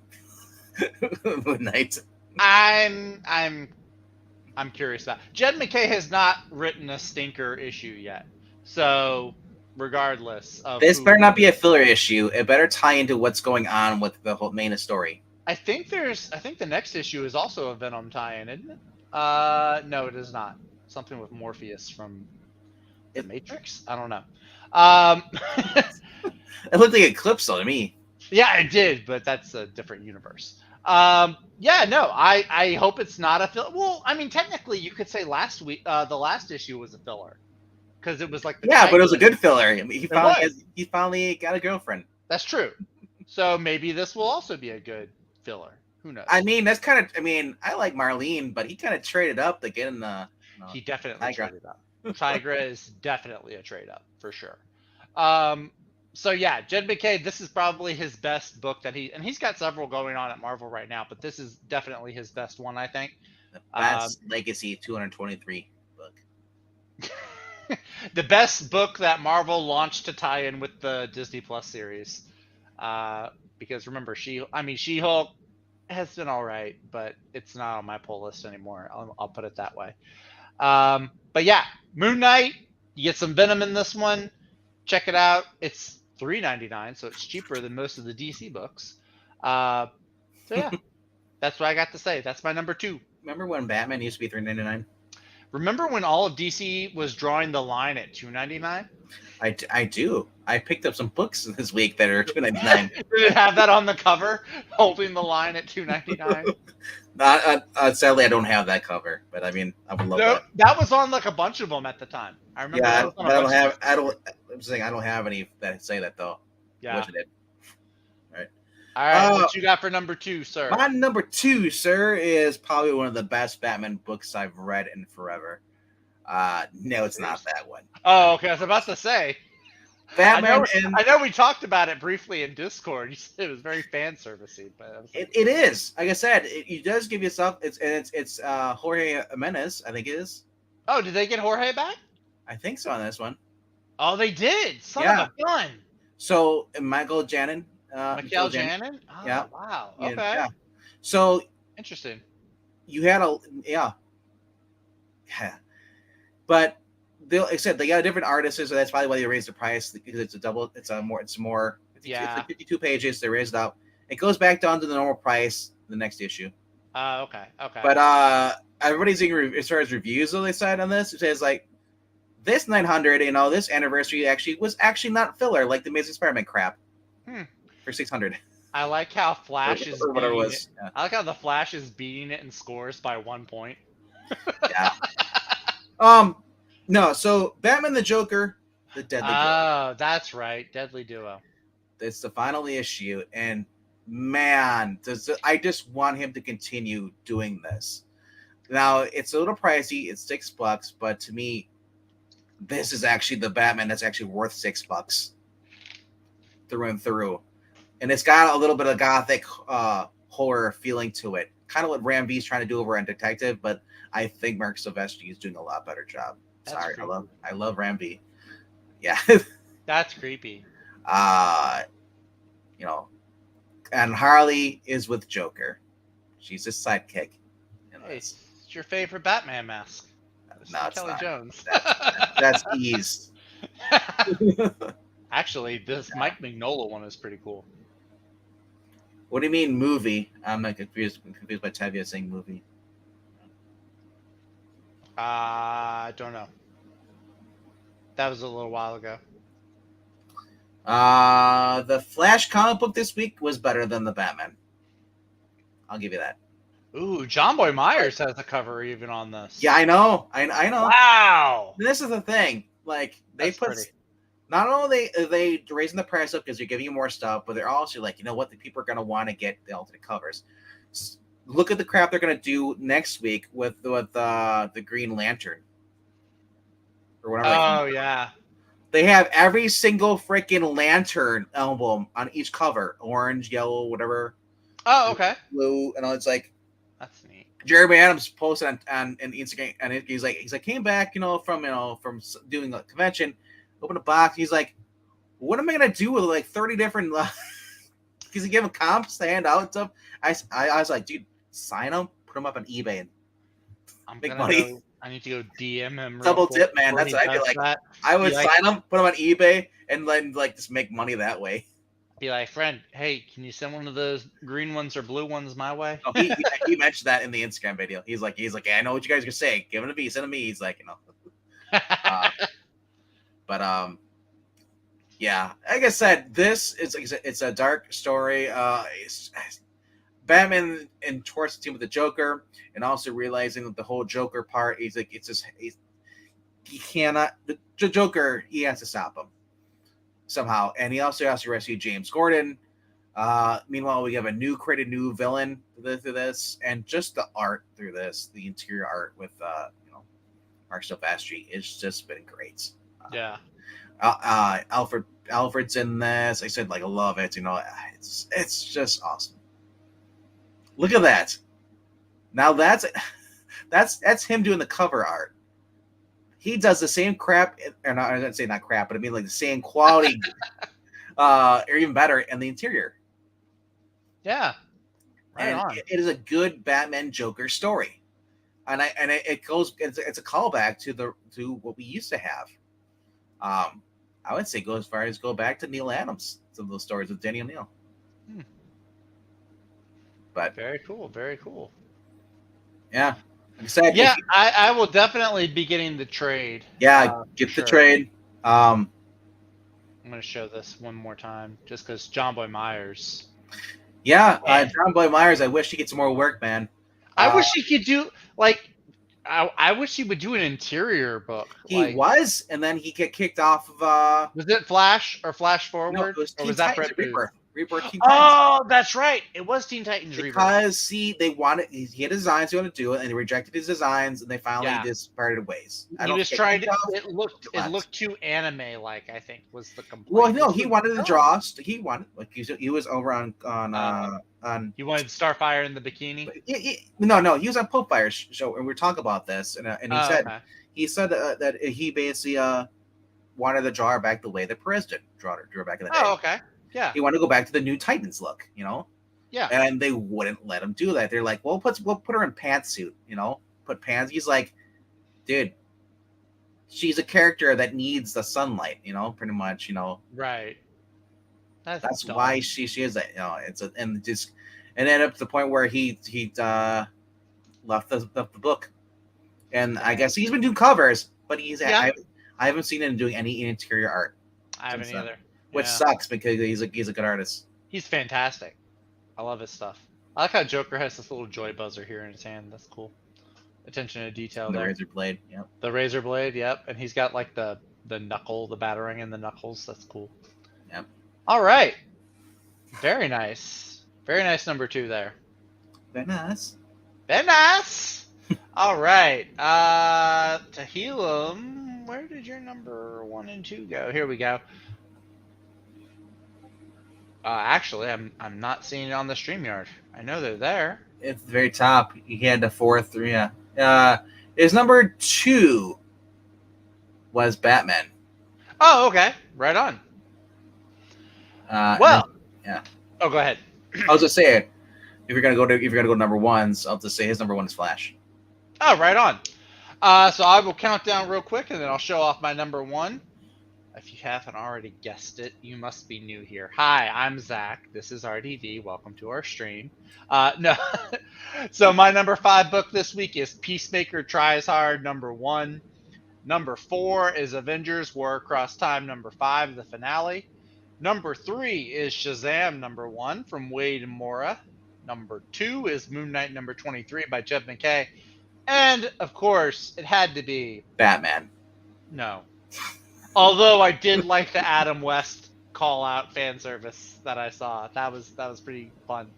Moon Knight. I'm curious about. Jed MacKay has not written a stinker issue yet. So regardless of this better not be a filler issue. It better tie into what's going on with the whole main story. I think the next issue is also a Venom tie-in, isn't it? No, it is not. Something with Morpheus from the Matrix? I don't know. It looked like Eclipse to me. Yeah, it did, but that's a different universe. Yeah, no, I hope it's not a filler. Well, I mean, technically, you could say last week, the last issue was a filler, because it was like the but it was a good filler. I mean, he finally got a girlfriend. That's true. So maybe this will also be a good filler. Who knows? I mean, that's kind of. I mean, I like Marlene, but he kind of traded up to get in the. He definitely Tigra. traded up. Tigra is definitely a trade up for sure. So yeah, Jed MacKay, this is probably his best book that he's got several going on at Marvel right now, but this is definitely his best one, I think. The best Legacy 223 book. The best book that Marvel launched to tie in with the Disney Plus series. Because remember, She-Hulk has been all right, but it's not on my pull list anymore. I'll put it that way. But yeah, Moon Knight, you get some Venom in this one. Check it out. It's $3.99, so it's cheaper than most of the DC books. So yeah, that's what I got to say. That's my number 2. Remember when Batman used to be $3.99? Remember when all of DC was drawing the line at $2.99? I do. I picked up some books this week that are $2.99. Did it have that on the cover, holding the line at $2.99? Sadly, I don't have that cover, but I mean, I would love that. That was on like a bunch of them at the time. I remember. Yeah, I don't have any that say that though. Yeah. Wish I did. All right, what you got for number 2, sir? My number 2, sir, is probably one of the best Batman books I've read in forever. No, it's not that one. Oh, okay. I was about to say. Batman. I know we talked about it briefly in Discord. You said it was very fan servicey, but it is. Like I said, it does give you stuff. It's Jorge Jimenez, I think it is. Oh, did they get Jorge back? I think so on this one. Oh, they did. Son of a gun. So Michael Janin. Michael Janin? Oh, yeah. Wow. Okay. Yeah. So interesting. You had but like I said, they got a different artist, so that's probably why they raised the price, because it's more. Yeah. It's like 52 pages. They raised it up. It goes back down to the normal price the next issue. Okay. But everybody's as far as reviews, though, they said on this, it says like this 900, this anniversary was actually not filler like the Amazing Spider-Man crap. For 600. I like how Flash is whatever it was. Yeah. I like how the Flash is beating it in scores by 1 point. Yeah. No, so Batman the Joker, the Deadly Duo. Oh, that's right. Deadly Duo. It's the final issue, and man, I just want him to continue doing this. Now, it's a little pricey. It's $6, but to me, this is actually the Batman that's actually worth $6 through and through. And it's got a little bit of gothic horror feeling to it. Kind of what Ram V's trying to do over on Detective, but I think Mark Silvestri is doing a lot better job. That's Sorry, creepy. I love Rambi. Yeah. That's creepy. You know, and Harley is with Joker. She's his sidekick in Hey, this. it's your favorite Batman mask. It's No, from it's Kelly not. Jones. That's ease. Actually, this Mike Mignola one is pretty cool. What do you mean movie? I'm not confused. I'm confused by Tevye saying movie. I don't know. That was a little while ago. The Flash comic book this week was better than the Batman. I'll give you that. Ooh, John Boy Myers has a cover even on this. Yeah, I know. I know. Wow. This is the thing. Like they That's put pretty. not only are they raising the price up because they're giving you more stuff, but they're also like, you know what, the people are gonna want to get the alternate covers. Look at the crap they're gonna do next week with the Green Lantern or whatever. Oh yeah. They have every single freaking Lantern album on each cover, orange, yellow, whatever, Oh okay. blue, and it's like That's neat. Jeremy Adams posted on Instagram, and he's like came back, from doing a convention, opened a box. He's like, what am I gonna do with like 30 different? Because he gave him comps to hand out and stuff. I was like, dude, sign them, put them up on eBay, and I'm Big gonna money. go. I need to go DM him. Double real quick tip, man. before That's he what I'd be does like. that. I would Be like- sign them, put them on eBay, and then like just make money that way. Be like, friend, hey, can you send one of those green ones or blue ones my way? Oh, he mentioned that in the Instagram video. He's like, I know what you guys are gonna say. Give it to me, send it to me. He's like, but yeah. Like I said, it's a dark story. It's Batman and towards the team with the Joker, and also realizing that the whole Joker part, he's like, he cannot. The Joker, he has to stop him somehow, and he also has to rescue James Gordon. Meanwhile, we have created new villain through this, and just the art through this, the interior art with Mark Silvestri, it's just been great. Yeah. Alfred's in this. I said, like, I love it. It's just awesome. Look at that. Now that's him doing the cover art. He does the same crap, or not, I didn't say not crap, but I mean like the same quality, or even better in the interior. Yeah. Right And on. it is a good Batman Joker story, and it's a callback to what we used to have. I would say go as far as go back to Neil Adams, some of those stories with Danny O'Neill. But Very cool. Very cool. yeah, like I said, Yeah, I will definitely be getting the trade. Get sure. the trade. I'm going to show this one more time just because John Boy Myers. Yeah, John Boy Myers. I wish he get some more work, man. I wish he could do like. I wish he would do an interior book. He was, and then he get kicked off of. Was it Flash or Flash Forward? No, it was or Teen was that Titans Brett Booth? Rebirth Teen Titans. Oh, that's right. It was Teen Titans Rebirth. Because they wanted, he had designs he wanted to do it, and they rejected his designs, and they finally just parted ways. He was trying to. It looked too anime like. I think was the complaint. Well, no, he wanted to draw. He wanted like he was over on. You wanted Starfire in the bikini. No, he was on Pope Fire's show, and we were talking about this, and he said that he basically wanted to draw her back the way that Perez drew her back in the day. Oh, okay. Yeah. He wanted to go back to the new Titans look, Yeah. And they wouldn't let him do that. They're like, well, we'll put her in pantsuit, put pants. He's like, dude, she's a character that needs the sunlight, pretty much, Right. That's why she is that, and then up to the point where he left the book, and I guess he's been doing covers, but I haven't seen him doing any interior art. I haven't either. Which sucks because he's a good artist. He's fantastic. I love his stuff. I like how Joker has this little joy buzzer here in his hand. That's cool. Attention to detail there. The razor blade, yep. The razor blade, yep. And he's got like the knuckle, the battering in the knuckles. That's cool. Yep. All right. Very nice. Very nice number 2 there. Very nice. Very nice. All right. Tahilum, where did your number 1 and 2 go? Here we go. Actually, I'm not seeing it on the StreamYard. I know they're there. It's the very top. He had the 4th. Yeah. Is number 2 was Batman. Oh, okay, right on. And Well, yeah. Oh, go ahead. I was just saying, if you're gonna go number ones, I'll just say his number one is Flash. Oh, right on. So I will count down real quick, and then I'll show off my number one. If you haven't already guessed it, you must be new here. Hi, I'm Zach. This is RDV. Welcome to our stream. No, so my number 5 book this week is Peacemaker Tries Hard, number 1. Number 4 is Avengers War Across Time, number 5, the finale. Number 3 is Shazam, number 1, from Wade and Mora. Number 2 is Moon Knight, number 23, by Jed McKay. And, of course, it had to be... Batman. No. Although I did like the Adam West call-out fan service that I saw. That was pretty fun.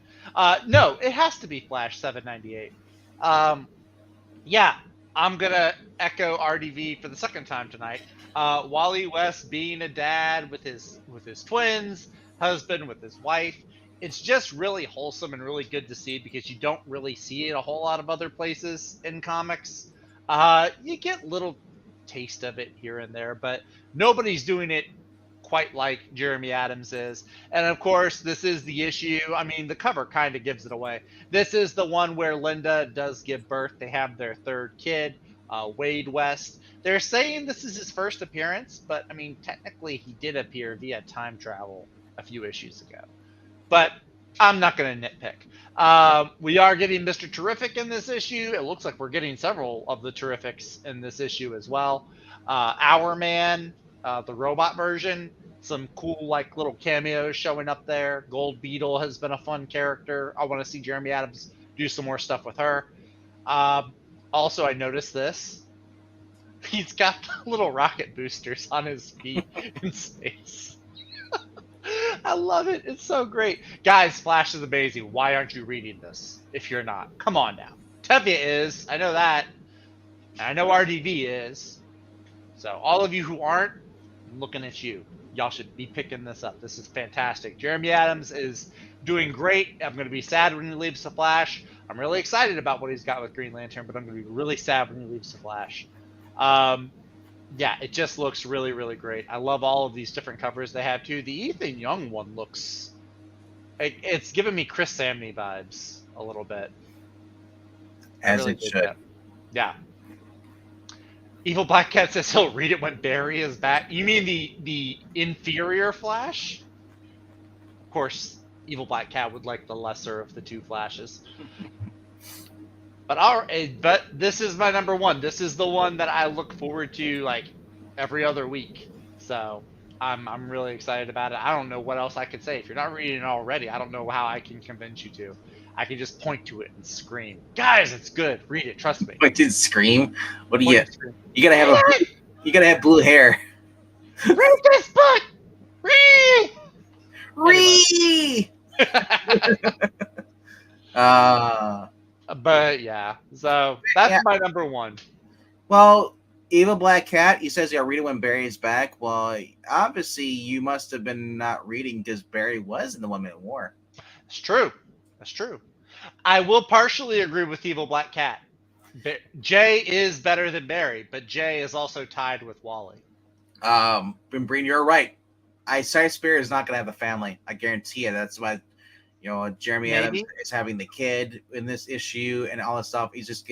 No, it has to be Flash 798. Yeah, I'm going to echo RDV for the second time tonight. Wally West being a dad with his twins, husband with his wife. It's just really wholesome and really good to see because you don't really see it a whole lot of other places in comics. You get little taste of it here and there, but nobody's doing it quite like Jeremy Adams is. And of course, this is the issue. I mean, the cover kind of gives it away. This is the one where Linda does give birth. They have their third kid, Wade West. They're saying this is his first appearance, but I mean, technically he did appear via time travel a few issues ago. But I'm not going to nitpick. We are getting Mr. Terrific in this issue. It looks like we're getting several of the Terrifics in this issue as well. Our Man, the robot version, some cool like little cameos showing up there. Gold Beetle has been a fun character. I want to see Jeremy Adams do some more stuff with her. Also, I noticed this. He's got little rocket boosters on his feet in space. I love it. It's so great. Guys, Flash is amazing. Why aren't you reading this if you're not? Come on now. Tevye is. I know that. I know RDV is. So all of you who aren't, I'm looking at you. Y'all should be picking this up. This is fantastic. Jeremy Adams is doing great. I'm going to be sad when he leaves the Flash. I'm really excited about what he's got with Green Lantern, but I'm going to be really sad when he leaves the Flash. Yeah, it just looks really, really great. I love all of these different covers they have too. The Ethan Young one looks... It's giving me Chris Samney vibes a little bit. As really it should. That. Yeah. Evil Black Cat says he'll read it when Barry is back. You mean the inferior Flash? Of course, Evil Black Cat would like the lesser of the two Flashes. But this is my number one. This is the one that I look forward to like every other week. So I'm really excited about it. I don't know what else I could say. If you're not reading it already, I don't know how I can convince you to. I can just point to it and scream, "Guys, it's good. Read it. Trust me." Point and scream. What do you? You gotta have blue hair. Read this book. Read. But yeah, so that's my number one. Well, Evil Black Cat, he says, "Yeah, read it when Barry is back." Well, obviously, you must have been not reading because Barry was in the 1 Minute War. It's true. That's true. I will partially agree with Evil Black Cat. Jay is better than Barry, but Jay is also tied with Wally. Breen, you're right. Cy Spear is not going to have a family. I guarantee you. That's why, Jeremy Adams is having the kid in this issue and all this stuff. He's just,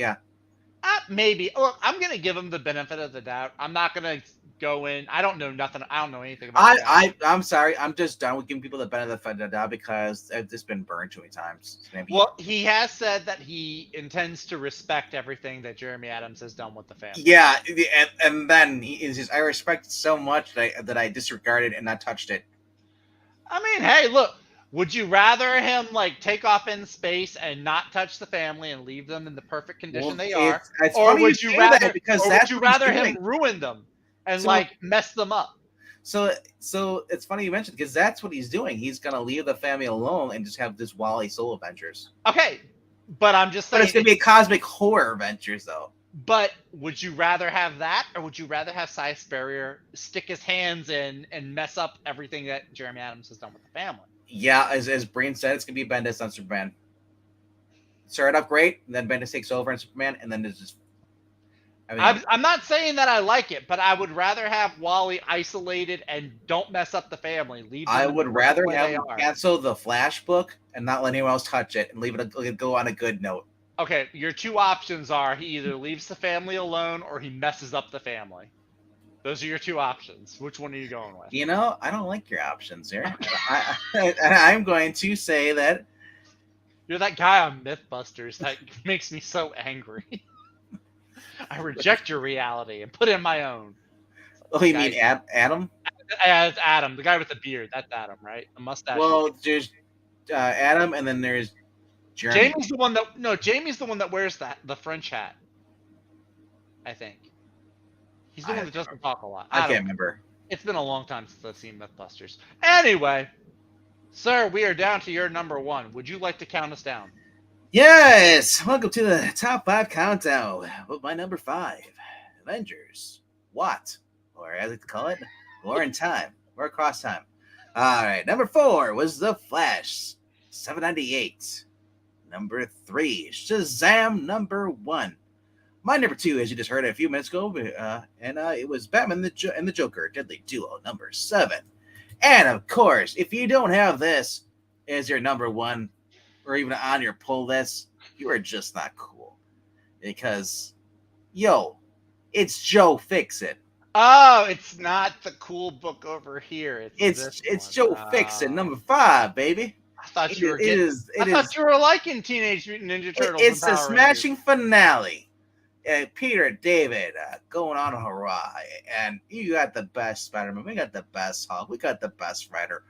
maybe. Look, I'm going to give him the benefit of the doubt. I'm not going to go in. I don't know nothing. I don't know anything about it. I'm sorry. I'm just done with giving people the benefit of the doubt because it's just been burned too many times. Well, he has said that he intends to respect everything that Jeremy Adams has done with the family. Yeah, and then he says, "I respect it so much that I disregarded and not touched it." I mean, hey, look. Would you rather him take off in space and not touch the family and leave them in the perfect condition they are, or would you rather him ruin them and mess them up? So it's funny you mentioned because that's what he's doing. He's gonna leave the family alone and just have this Wally solo adventures. Okay, but I'm just saying. But it's gonna be a cosmic horror adventures though. But would you rather have that, or would you rather have Cy Spurrier stick his hands in and mess up everything that Jeremy Adams has done with the family? Yeah, as Breen said, it's gonna be Bendis on Superman. Start off great, and then Bendis takes over on Superman, and then there's just. I mean, I'm not saying that I like it, but I would rather have Wally isolated and don't mess up the family. Leave I them in the would world rather where have they him are. cancel the Flash book and not let anyone else touch it and leave it go on a good note. Okay, your two options are he either leaves the family alone or he messes up the family. Those are your two options. Which one are you going with? You know, I don't like your options here. I'm going to say that. You're that guy on MythBusters that makes me so angry. I reject your reality and put in my own. Oh, you Guy, mean Adam? it's Adam, the guy with the beard. That's Adam, right? The mustache. Well, there's Adam, and then there's Jeremy. Jamie's the one that Jamie's the one that wears the French hat. I think he's the one that doesn't talk a lot. I I don't. can't remember. It's been a long time since I've seen MythBusters. Anyway, sir, we are down to your number one. Would you like to count us down? Yes, welcome to the top 5 countdown with my number 5, Avengers. What, or as I like to call it, War in Time, or Across Time. All right, number 4 was The Flash, 798. Number 3, Shazam, number 1. My number 2, as you just heard a few minutes ago, and it was Batman and the Joker, Deadly Duo, number 7. And of course, if you don't have this as your number 1, or even on your pull list, you are just not cool. Because, yo, it's Joe Fixit. Oh, it's not the cool book over here. It's Joe Fixit, number 5, baby. I thought you were thought you were liking Teenage Mutant Ninja Turtles. It's the smashing finale. Peter David going on a hurrah, and you got the best Spider-Man. We got the best Hulk. We got the best writer.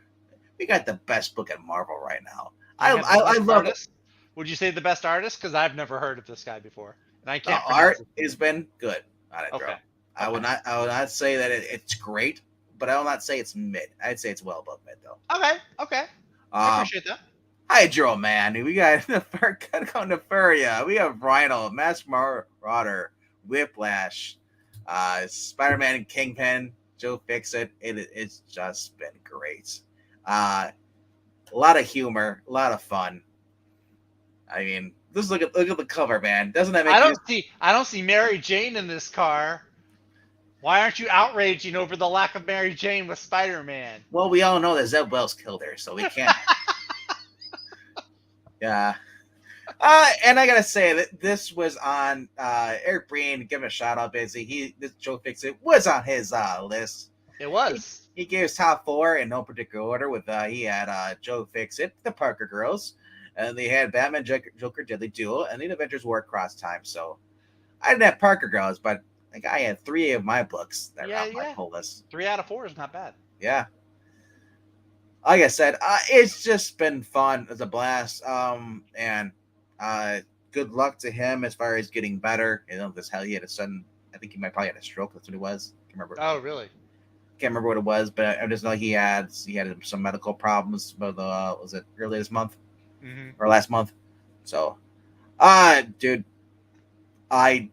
We got the best book at Marvel right now. I love it. Would you say the best artist? Because I've never heard of this guy before, and I can't. Art has been good on it, okay. bro. I would not say that it's great, but I will not say it's mid. I'd say it's well above mid, though. Okay. I appreciate that. Hydro Man. We got Nefaria. We have Rhino, Mask Marauder, Whiplash, Spider-Man and Kingpin, Joe Fixit. It's just been great. A lot of humor, a lot of fun. I mean, just look at the cover, man. Doesn't that make I don't see Mary Jane in this car. Why aren't you outraging over the lack of Mary Jane with Spider-Man? Well, we all know that Zeb Wells killed her, so we can't. Yeah. And I gotta say that this was on Eric Breen. Give him a shout out, basically. This Joe Fixit was on his list. It was. He gave his top 4 in no particular order. With he had Joe Fixit, the Parker Girls, and they had Batman, Joker, Deadly Duo, and the Avengers War Across Time. So I didn't have Parker Girls, but like I had 3 of my books that were on my pull list. 3 out of 4 is not bad. Yeah. Like I said, it's just been fun. It's a blast. And good luck to him as far as getting better. You know, he had a sudden. I think he might probably had a stroke. That's what it was. Can't remember. Oh, really? Can't remember what it was, but I just know he had some medical problems. But was it early this month or last month? So, dude, I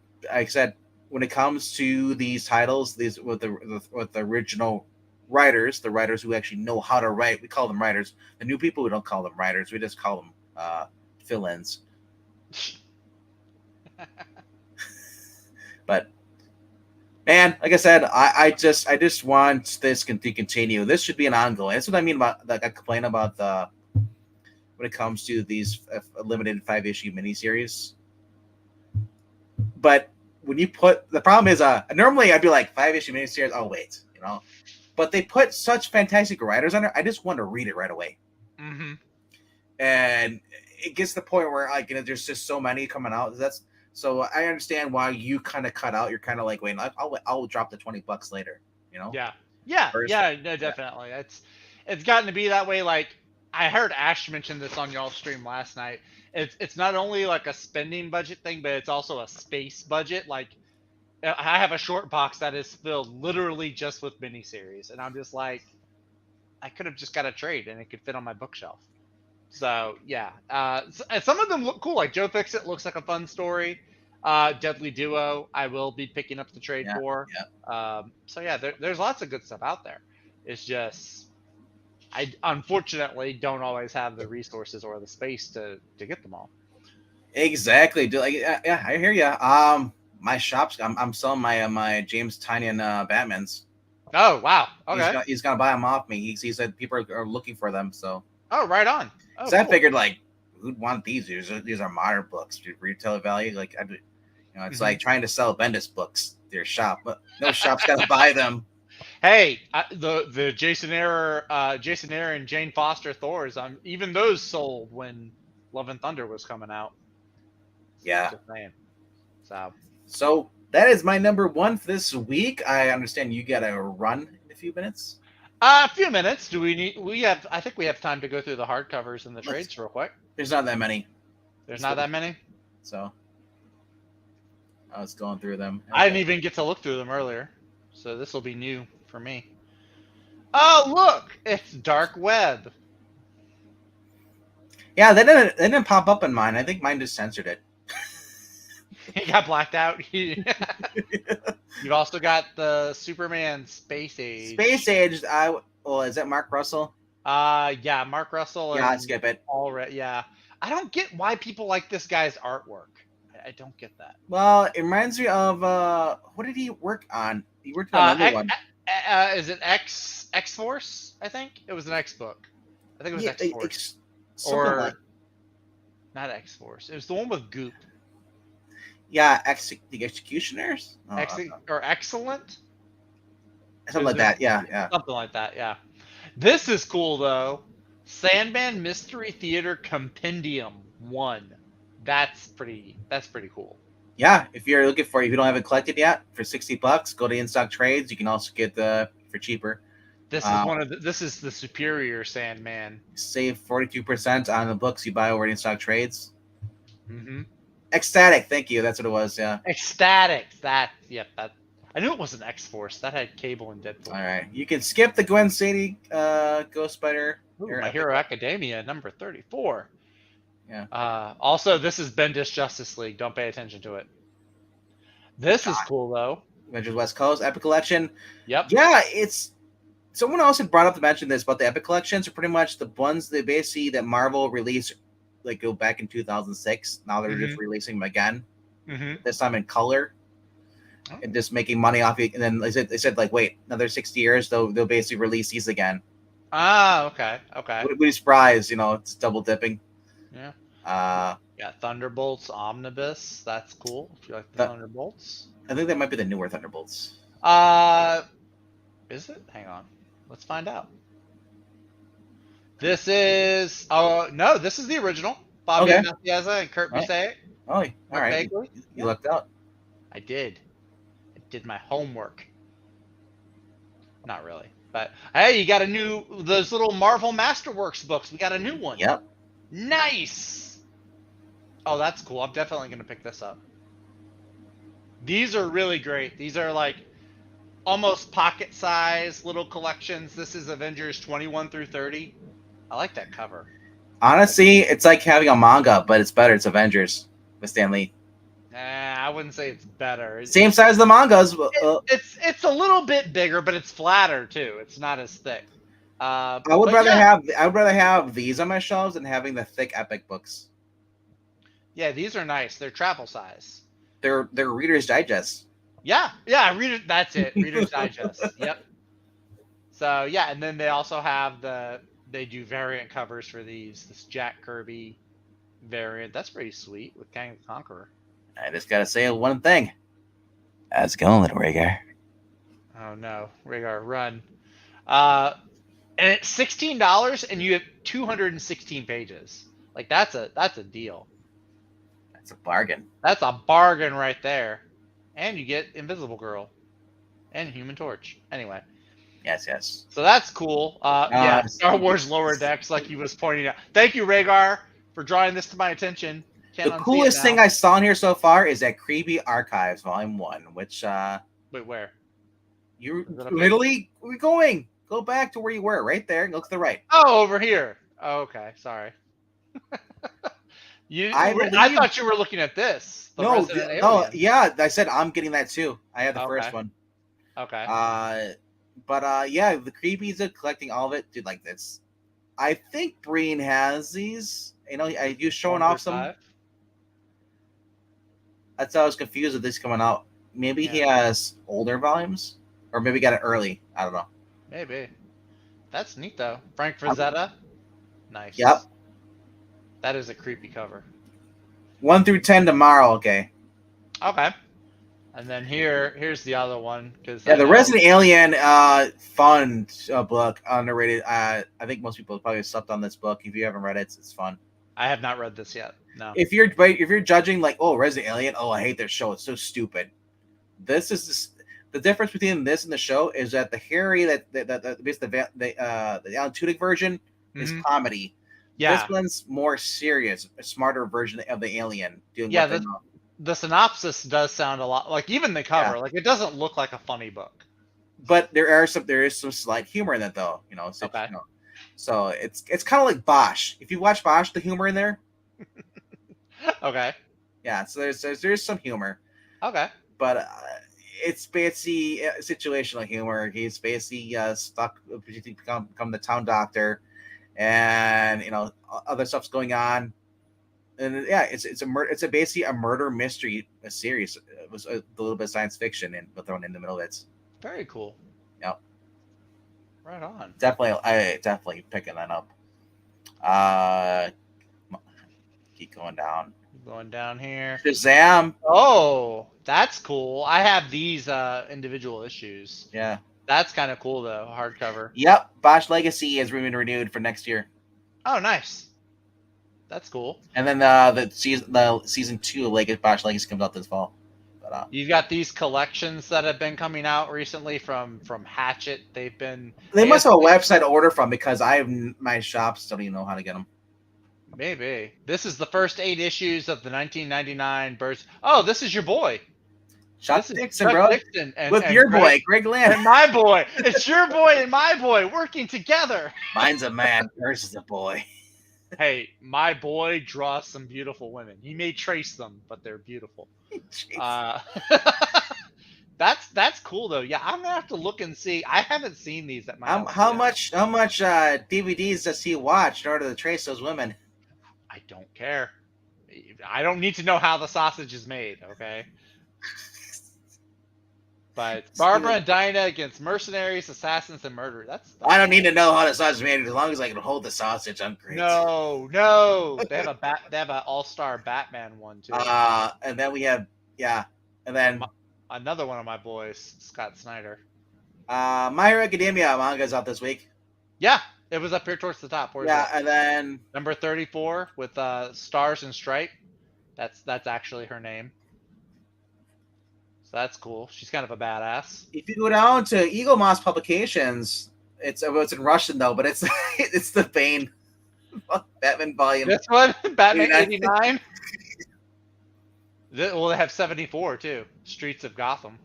said when it comes to these titles, these with the original writers, the writers who actually know how to write, we call them writers. The new people, we don't call them writers. We just call them fill-ins. But man, like I said, I just want this to continue. This should be an ongoing. That's what I mean about like I complain about when it comes to these limited 5-issue miniseries. But when you put the problem is normally I'd be like 5-issue miniseries. Oh wait, you know. But they put such fantastic writers on there. I just want to read it right away. Mm-hmm. And it gets to the point where like there's just so many coming out. So I understand why you kind of cut out. You're kind of like, wait, I'll drop the $20 later. You know? Yeah. No, definitely. Yeah. It's gotten to be that way. Like I heard Ash mention this on y'all's stream last night. It's not only like a spending budget thing, but it's also a space budget. Like I have a short box that is filled literally just with miniseries, and I'm just like, I could have just got a trade and it could fit on my bookshelf. So yeah, some of them look cool. Like Joe Fixit looks like a fun story. Deadly Duo, I will be picking up the trade for. Yeah. So yeah, there's lots of good stuff out there. It's just I unfortunately don't always have the resources or the space to get them all. Exactly. Yeah, I hear you. my shops. I'm selling my James Tynion Batmans. Oh wow. Okay. He's gonna buy them off me. He said people are looking for them. So Right on. Oh, so I cool. figured like who'd want these? These are modern books. Retail value like it's like trying to sell Bendis books to your shop, but no shop's gonna buy them. Hey, the Jason Aaron and Jane Foster Thors. Even those sold when Love and Thunder was coming out. Yeah. Just saying. So that is my number one for this week. I understand you got to run in a few minutes. A few minutes. Do we need? I think we have time to go through the hardcovers and the trades real quick. There's not that many. There's not that many. So I was going through them. I didn't even get to look through them earlier, so this will be new for me. Oh, look! It's Dark Web. Yeah, they didn't pop up in mine. I think mine just censored it. He got blacked out. You've also got the Superman Space Age. Space Age. Is that Mark Russell? Yeah, Mark Russell. Yeah, I'd skip it. Already, yeah. I don't get why people like this guy's artwork. I don't get that. Well, it reminds me of what did he work on? He worked on another one. Is it X Force? I think it was an X book. I think it was X Force. Or not X Force. It was the one with Goop. Yeah, the Executioners? Or Excellent? Something like that, yeah. Something like that, yeah. This is cool, though. Sandman Mystery Theater Compendium 1. That's pretty cool. Yeah, if you're looking if you don't have it collected yet, for $60, go to In Stock Trades. You can also get for cheaper. This is the Superior Sandman. Save 42% on the books you buy over at In Stock Trades. Mm-hmm. Ecstatic, thank you. That's what it was. Yeah. Ecstatic. I knew it was an X Force. That had Cable and Deadpool. All right, you can skip the Gwen Stacy Ghost Spider. My Hero Academia number 34. Yeah. Also, this is Bendis Justice League. Don't pay attention to it. This is cool though. Avengers West Coast Epic Collection. Yep. Yeah, it's. Someone else had brought up to mention this, but the Epic Collections are pretty much the ones that Marvel released, like go back in 2006. Now they're just releasing them again. This time in color, and just making money off it. And then they said like, wait, another 60 years, they'll basically release these again. Ah, okay. Would be surprised, it's double dipping. Yeah. Yeah, Thunderbolts Omnibus. That's cool. If you like the Thunderbolts. I think that might be the newer Thunderbolts. Is it? Hang on. Let's find out. This is no, this is the original. Bobby Natieza and Kurt Busiek. Oh, all right. You lucked out. I did. I did my homework. Not really. But hey, you got those little Marvel Masterworks books. We got a new one. Yep. Nice. Oh, that's cool. I'm definitely going to pick this up. These are really great. These are like almost pocket size little collections. This is Avengers 21 through 30. I like that cover. Honestly, it's like having a manga, but it's better. It's Avengers with Stan Lee. I wouldn't say it's better. Same size as the mangas. It's a little bit bigger, but it's flatter too. It's not as thick. I would rather have these on my shelves than having the thick Epic books. Yeah, these are nice. They're travel size. They're Reader's Digest. Yeah, that's it. Reader's Digest. Yep. So yeah, and then they also have they do variant covers for these. This Jack Kirby variant. That's pretty sweet with Kang the Conqueror. I just gotta say one thing. How's it going, little Rhaegar? Oh no, Rhaegar, run! And it's $16, and you have 216 pages. Like that's a deal. That's a bargain. That's a bargain right there. And you get Invisible Girl and Human Torch. Anyway. Yes. So that's cool. Yeah, Star Wars Lower Decks, like he was pointing out. Thank you, Rhaegar, for drawing this to my attention. The coolest thing I saw in here so far is that Creepy Archives Volume 1, which wait, where? You literally we're going. Go back to where you were, right there. Look to the right. Oh, over here. Oh, okay, sorry. I thought you were looking at this. No, yeah, I said I'm getting that too. I had the first one. Okay. But yeah, the Creepies are collecting all of it, dude. Like this, I think Breen has these. You showing off some. That's why I was confused with this coming out. Maybe he Yeah. has older volumes, or maybe got it early. I don't know. Maybe. That's neat though. Frank Um, Frazetta. yep, Nice. That is a creepy cover. 1 through 10 tomorrow. Okay. Okay. And then here's the other one because Yeah, I the know Resident Alien fun book, underrated. I think most people probably slept on this book. If you haven't read it, it's fun. I have not read this yet. No. If you're judging like, oh, Resident Alien, oh, I hate their show, it's so stupid. This is the difference between this and the show is that the Harry that basically the Alan Tudyk version is Hmm. comedy. This Yeah. one's more serious, a smarter version of the alien doing Yeah. what they know. The synopsis does sound a lot like even the cover. Yeah. Like it doesn't look like a funny book. But there is some slight humor in it though. So, Okay. so it's kind of like Bosch. If you watch Bosch, the humor in there, Okay. yeah. So there's some humor, Okay. but it's basically situational humor. He's basically stuck to become the town doctor, and other stuff's going on. And yeah, it's basically a murder mystery series. It was a little bit of science fiction and thrown in the middle of it. Very cool. Yep. Right on. Definitely picking that up. Uh, keep going down. Going down here. Shazam. Oh, that's cool. I have these individual issues. Yeah. That's kind of cool though. Hardcover. Yep. Bosch Legacy has been renewed for next year. Oh, nice. That's cool. And then the season 2 of Bosch Legacy comes out this fall. But You've got these collections that have been coming out recently from Hatchet. They must have a website to order from because my shops don't even know how to get them. Maybe. This is the first 8 issues of the 1999 Birds. Oh, this is your boy. Chuck This is Dixon, Chuck bro. Dixon With your boy, Greg Land. And my boy. It's your boy and my boy working together. Mine's a man, yours is a boy. Hey, my boy draws some beautiful women. He may trace them, but they're beautiful. That's cool though. Yeah, I'm gonna have to look and see. I haven't seen these at my house. How much DVDs does he watch in order to trace those women? I don't care. I don't need to know how the sausage is made, okay? But Barbara and Dinah against mercenaries, assassins, and murder. I don't need to know how the sausage is made as long as I can hold the sausage. I'm great. No. They have an all-star Batman one too. And then we have and then another one of my boys, Scott Snyder. My Hero Academia manga's out this week. Yeah, it was up here towards the top. And then number 34 with Stars and Stripe. That's actually her name. So that's cool. She's kind of a badass. If you go down to Eagle Moss Publications, it's in Russian though, but it's it's the Bane Batman volume. This one, Batman 89. Well, they have 74 too. Streets of Gotham.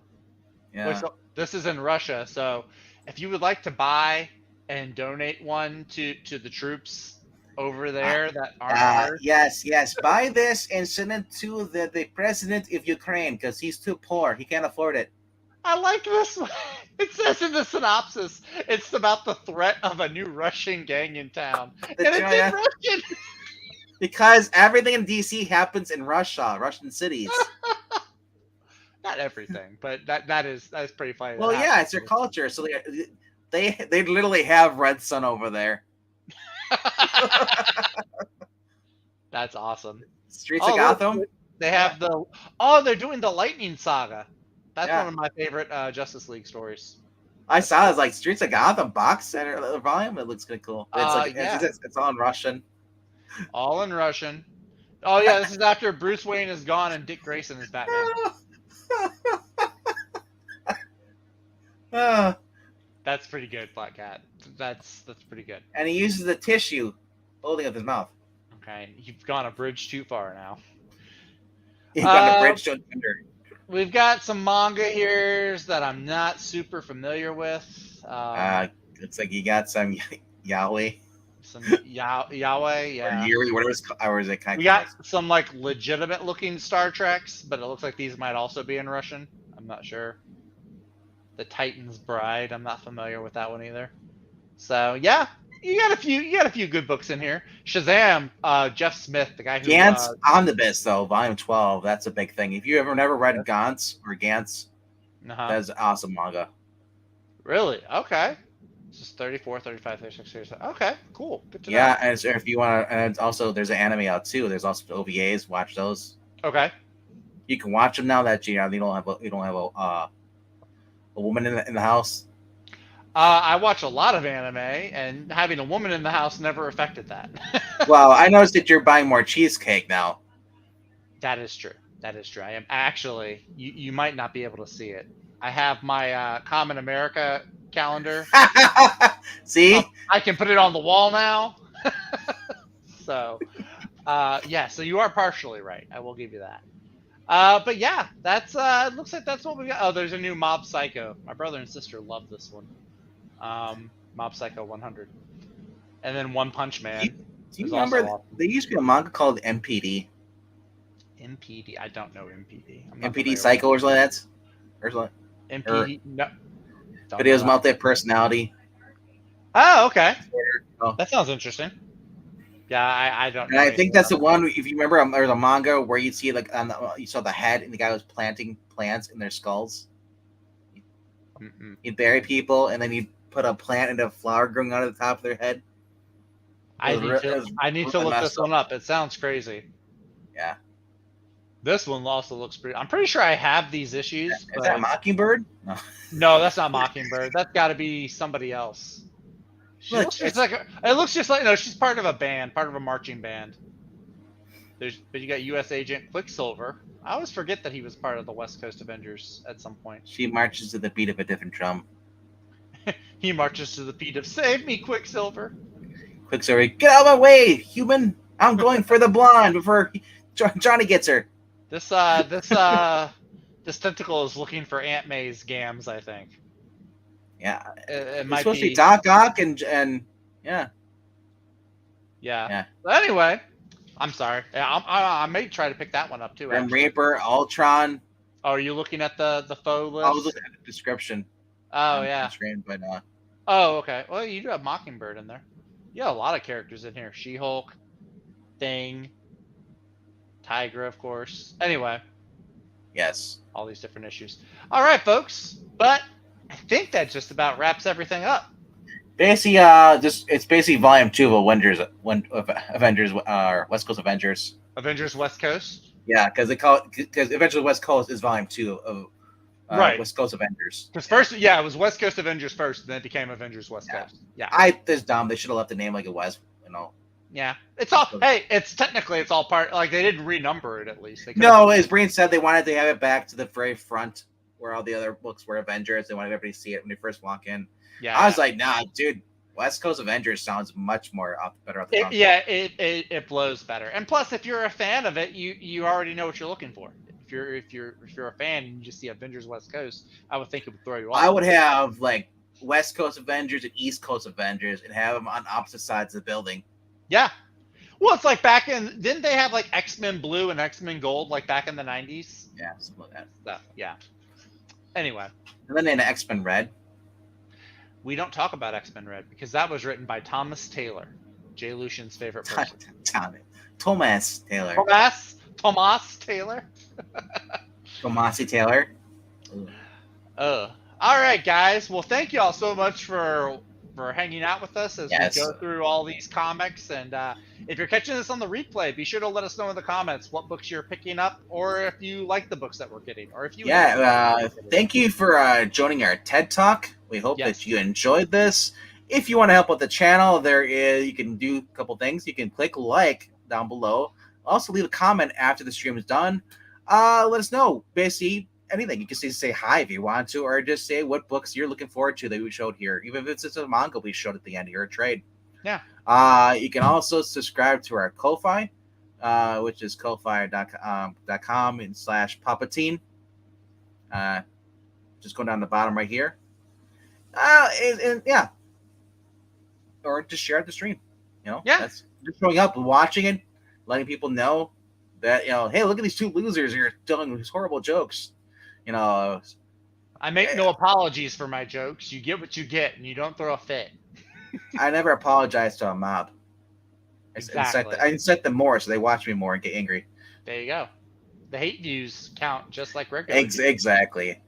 Yeah. This is in Russia, so if you would like to buy and donate one to the troops over there that aren't yes, buy this and send it to the president of Ukraine because he's too poor. He can't afford it. I like this one. It says in the synopsis, it's about the threat of a new Russian gang in town. And it's in Russian. Because everything in DC happens in Russian cities. Not everything, but that is pretty funny. Well, yeah, it's their culture. So they literally have Red Sun over there. That's awesome. Streets of Gotham. They have they're doing the Lightning Saga. That's one of my favorite Justice League stories. I saw it's like Streets of Gotham box set volume. It looks kind of cool. It's all in Russian. All in Russian. Oh yeah, this is after Bruce Wayne is gone and Dick Grayson is Batman. That's pretty good, Black Cat. That's pretty good. And he uses the tissue holding up his mouth. Okay, you've gone a bridge too far now. You've gone a bridge to under. We've got some manga here that I'm not super familiar with. Looks like you got some Yahweh. Some Yahweh, yeah. Or Yuri, whatever it's called. Or is it kind of? We got some like legitimate looking Star Treks, but it looks like these might also be in Russian. I'm not sure. The Titan's Bride. I'm not familiar with that one either. So yeah, You got a few good books in here. Shazam, Jeff Smith, the guy who Gantz Omnibus though, Volume 12. That's a big thing. If you ever never read Gantz, uh-huh. that's awesome manga. Really? Okay. This is 34, 35, 36, 37. Okay, cool. Good to know. Yeah, and if you want to, and also there's an anime out too. There's also the OVAs. Watch those. Okay. You can watch them now that you don't have a woman in the house. I watch a lot of anime, and having a woman in the house never affected that. Well, I noticed that you're buying more cheesecake now. That is true. That is true. I am actually. You might not be able to see it. I have my Common America calendar. See, I can put it on the wall now. So, yeah. So you are partially right. I will give you that. But yeah, that's it looks like that's what we got. Oh, there's a new Mob Psycho. My brother and sister love this one. Mob Psycho 100, and then One Punch Man. Do you remember awesome. there used to be a manga called MPD? MPD. I don't know MPD. MPD Psycho or something like that. Or something. MPD. No. But it was multi-personality. Oh, okay. Oh. That sounds interesting. Yeah, I don't. And I think that's the one. If you remember, there's a manga where you see like you saw the head and the guy was planting plants in their skulls. He'd bury people and then he'd put a plant and a flower growing out of the top of their head. I need to look this one up. It sounds crazy. Yeah. This one also looks pretty. I'm pretty sure I have these issues. Is that Mockingbird? No. No, that's not Mockingbird. That's got to be somebody else. It looks just like she's part of a band, part of a marching band. But you got U.S. Agent Quicksilver. I always forget that he was part of the West Coast Avengers at some point. She marches to the beat of a different drum. He marches to the beat of "Save me, Quicksilver." Quicksilver, get out of my way, human! I'm going for the blonde before Johnny gets her. This tentacle is looking for Aunt May's gams, I think. Yeah, it it's might supposed to be Doc Ock and yeah. But anyway, I'm sorry. I may try to pick that one up too. Grim Reaper, Ultron. Oh, are you looking at the faux list? I was looking at the description. Oh yeah. Screen, but Oh okay. Well, you do have Mockingbird in there. You have a lot of characters in here. She-Hulk, Thing, Tigra, of course. Anyway. Yes. All these different issues. All right, folks. But I think that just about wraps everything up. Basically, it's basically Volume 2 of Avengers, West Coast Avengers. Avengers West Coast. Yeah, because Avengers West Coast is Volume 2 of West Coast Avengers. Because first, it was West Coast Avengers first, and then it became Avengers West Coast. Yeah. This dumb. They should have left the name like it was. Yeah, it's all. Hey, it's all part. Like they didn't renumber it at least. No, as Breen said, they wanted to have it back to the very front where all the other books were Avengers. They wanted everybody to see it when they first walk in. Yeah, I was like, nah, dude. West Coast Avengers sounds much more better. It blows better. And plus, if you're a fan of it, you already know what you're looking for. If you're a fan and you just see Avengers West Coast, I would think it would throw you off. I would have like West Coast Avengers and East Coast Avengers and have them on opposite sides of the building. Yeah. Well, it's like didn't they have like X-Men Blue and X-Men Gold like back in the 90s? Yeah, something like that. Stuff. Yeah. Anyway. And then they had X-Men Red. We don't talk about X-Men Red because that was written by Thomas Taylor, Jay Lucian's favorite person. Thomas Taylor. Thomas Taylor. Tomasi Taylor. All right, guys. Well, thank you all so much for hanging out with us as we go through all these comics. And if you're catching this on the replay, be sure to let us know in the comments what books you're picking up, or if you like the books that we're getting, or if you thank you for joining our TED Talk. We hope that you enjoyed this. If you want to help with the channel, you can do a couple things. You can click like down below. Also, leave a comment after the stream is done. Let us know basically anything. You can say hi if you want to, or just say what books you're looking forward to that we showed here. Even if it's just a manga we showed at the end here, a trade. Yeah. You can also subscribe to our Ko-Fi, which is ko-fi.com/Papatine. Just go down the bottom right here. Or just share the stream. That's just showing up, watching it, letting people know that hey, look at these two losers here telling these horrible jokes. I make no apologies for my jokes. You get what you get, and you don't throw a fit. I never apologize to a mob. Exactly. I incite them more, so they watch me more and get angry. There you go. The hate views count just like regular views. Exactly.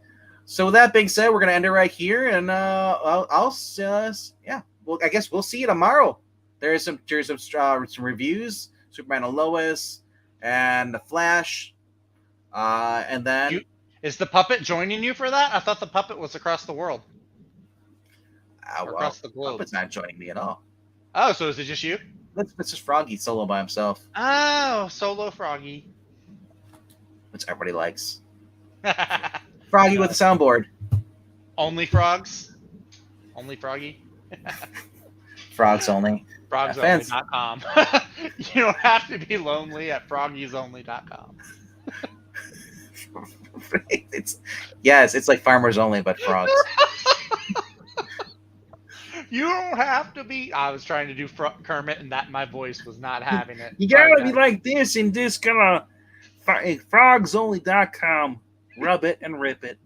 So with that being said, we're gonna end it right here, and yeah. Well, I guess we'll see you tomorrow. There's some reviews, Superman and Lois, and the Flash, and then Is the puppet joining you for that? I thought the puppet was across the world. Or across the globe. Puppet's not joining me at all. Oh, so is it just you? It's just Froggy solo by himself, Oh, solo Froggy. which everybody likes. Froggy with a soundboard. Only frogs? Only Froggy? Frogs only. Frogsonly.com. You don't have to be lonely at froggiesonly.com. It's like farmers only, but frogs. You don't have to be. I was trying to do Kermit, and that my voice was not having it. You gotta be like this and this kind of frogsonly.com. Rub it and rip it.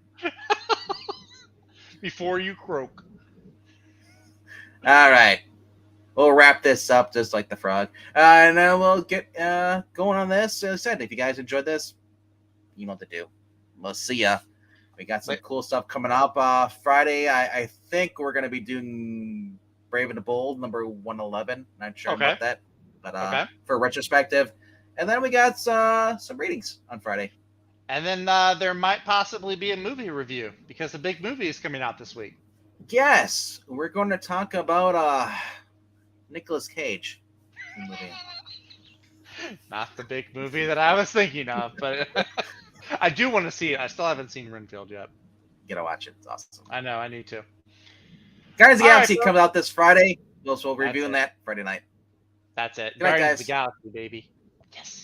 Before you croak. All right. We'll wrap this up just like the frog. And then we'll get going on this. As I said, if you guys enjoyed this, you know what to do. We'll see ya. We got some cool stuff coming up. Friday, I think we're going to be doing Brave and the Bold, number 111. Not sure about that. But for retrospective. And then we got some readings on Friday. And then there might possibly be a movie review because a big movie is coming out this week. Yes. We're going to talk about Nicolas Cage movie. Not the big movie that I was thinking of, but I do want to see it. I still haven't seen Renfield yet. You gotta watch it. It's awesome. I know. I need to. Guardians of the Galaxy comes out this Friday. We'll reviewing that Friday night. That's it. Good night, Guardians of guys. the Galaxy, baby. Yes.